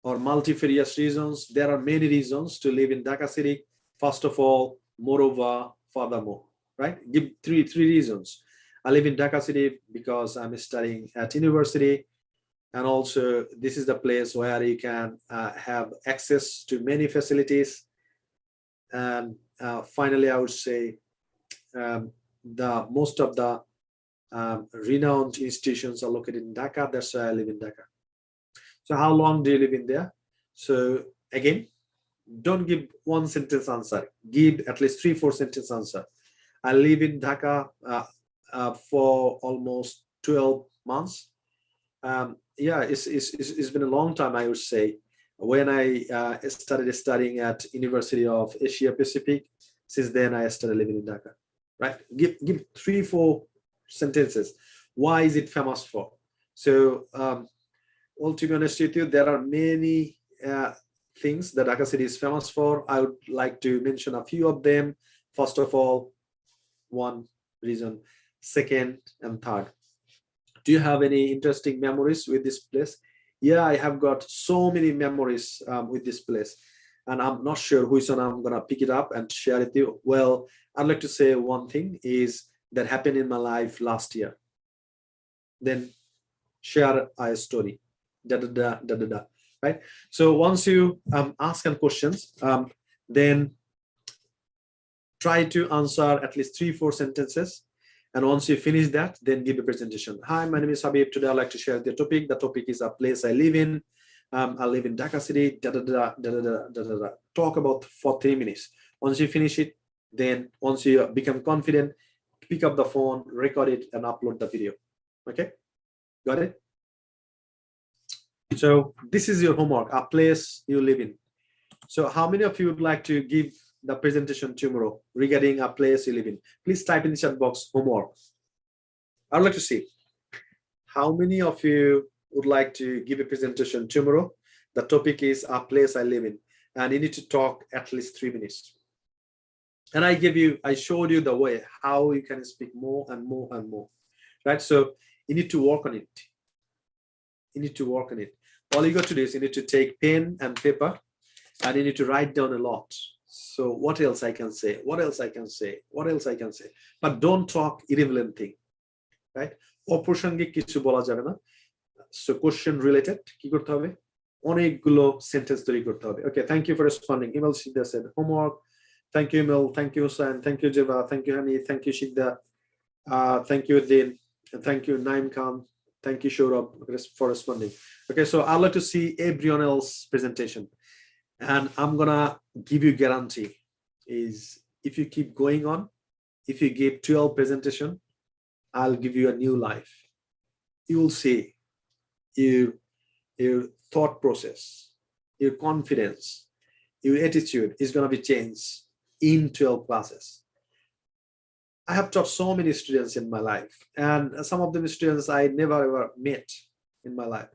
or multifarious reasons. There are many reasons to live in Dhaka city. First of all, moreover, furthermore, right? Give three reasons. I live in Dhaka city because I'm studying at university, and also this is the place where you can have access to many facilities. And finally, I would say the most of the renowned institutions are located in Dhaka. That's why I live in Dhaka. So how long do you live in there? So again, don't give 1 sentence answer. Give at least 3-4 sentence answer. I live in Dhaka for almost 12 months. Yeah, it's been a long time, I would say. When I started studying at University of Asia Pacific, since then I started living in Dhaka, right? Give 3-4 sentences. Why is it famous for? So, well, to be honest with you, there are many things that Dhaka city is famous for. I would like to mention a few of them. First of all, 1 reason, second and third. Do you have any interesting memories with this place? Yeah, I have got so many memories with this place, and I'm not sure which one I'm gonna pick it up and share with you. Well, I'd like to say one thing is that happened in my life last year. Then share a story. Right? So once you ask some questions, then try to answer at least 3-4 sentences. And once you finish that, then give a presentation. Hi, my name is Habib. Today I'd like to share the topic. The topic is a place I live in. I live in Dhaka city. Talk about for 3 minutes. Once you finish it, then once you become confident, pick up the phone, record it, and upload the video. Okay, got it? So this is your homework, a place you live in. So how many of you would like to give the presentation tomorrow regarding a place you live in? Please type in the chat box homework. I'd like to see how many of you would like to give a presentation tomorrow. The topic is a place I live in, and you need to talk at least 3 minutes. And I showed you the way how you can speak more and more and more, right? So you need to work on it. You need to work on it. All you got to do is you need to take pen and paper, and you need to write down a lot. So what else I can say? What else I can say? What else I can say? But don't talk irrelevant thing, right? অপ্রাসঙ্গিক কিছু বলা যাবে না. So question related কি করতে হবে? অনেকগুলো sentence তৈরি করতে হবে. Okay, thank you for responding. Emil Shidda said homework. Thank you, Emil. Thank you, Hussain. Thank you, Jeva. Thank you, Hani. Thank you, Shidda. Thank you, Din. And thank you, Naim Khan. Thank you, Shurab, for responding. Okay, so I'd like to see everyone else's presentation. And I'm gonna give you guarantee is if you keep going on, if you give 12 presentation, I'll give you a new life. You will see your thought process, your confidence, your attitude is gonna be changed in 12 classes. I have taught so many students in my life, and some of them students I never ever met in my life.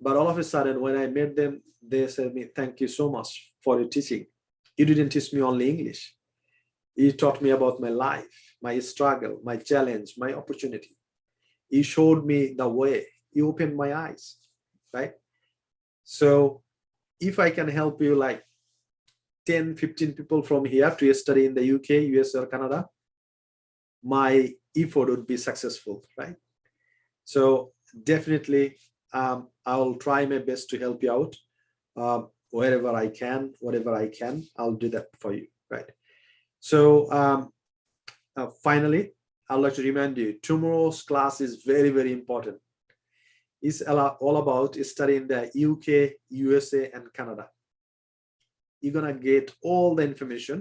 But all of a sudden, when I met them, they said me, thank you so much for your teaching. You didn't teach me only English. You taught me about my life, my struggle, my challenge, my opportunity. You showed me the way. You opened my eyes, right? So if I can help you like 10, 15 people from here to study in the UK, US, or Canada, my effort would be successful, right? So definitely, I'll try my best to help you out wherever I can, whatever I can, I'll do that for you, right? So finally, I'd like to remind you, tomorrow's class is very, very important. It's all about studying the UK, USA, and Canada. You're gonna get all the information.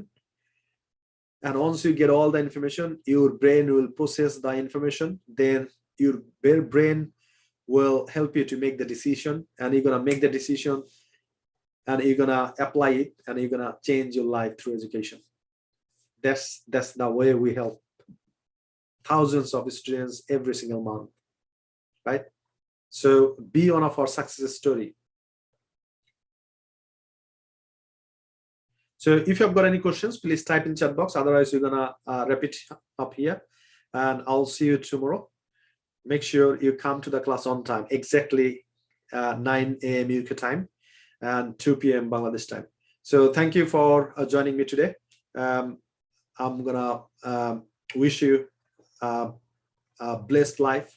And once you get all the information, your brain will process the information. Then your brain will help you to make the decision, and you're gonna make the decision, and you're gonna apply it, and you're gonna change your life through education. That's the way we help thousands of students every single month, right? So be one of our success story. So if you've got any questions, please type in chat box. Otherwise, we're gonna wrap it up here, and I'll see you tomorrow. Make sure you come to the class on time, exactly 9 a.m. UK time and 2 p.m. Bangladesh time. So thank you for joining me today. I'm gonna wish you a blessed life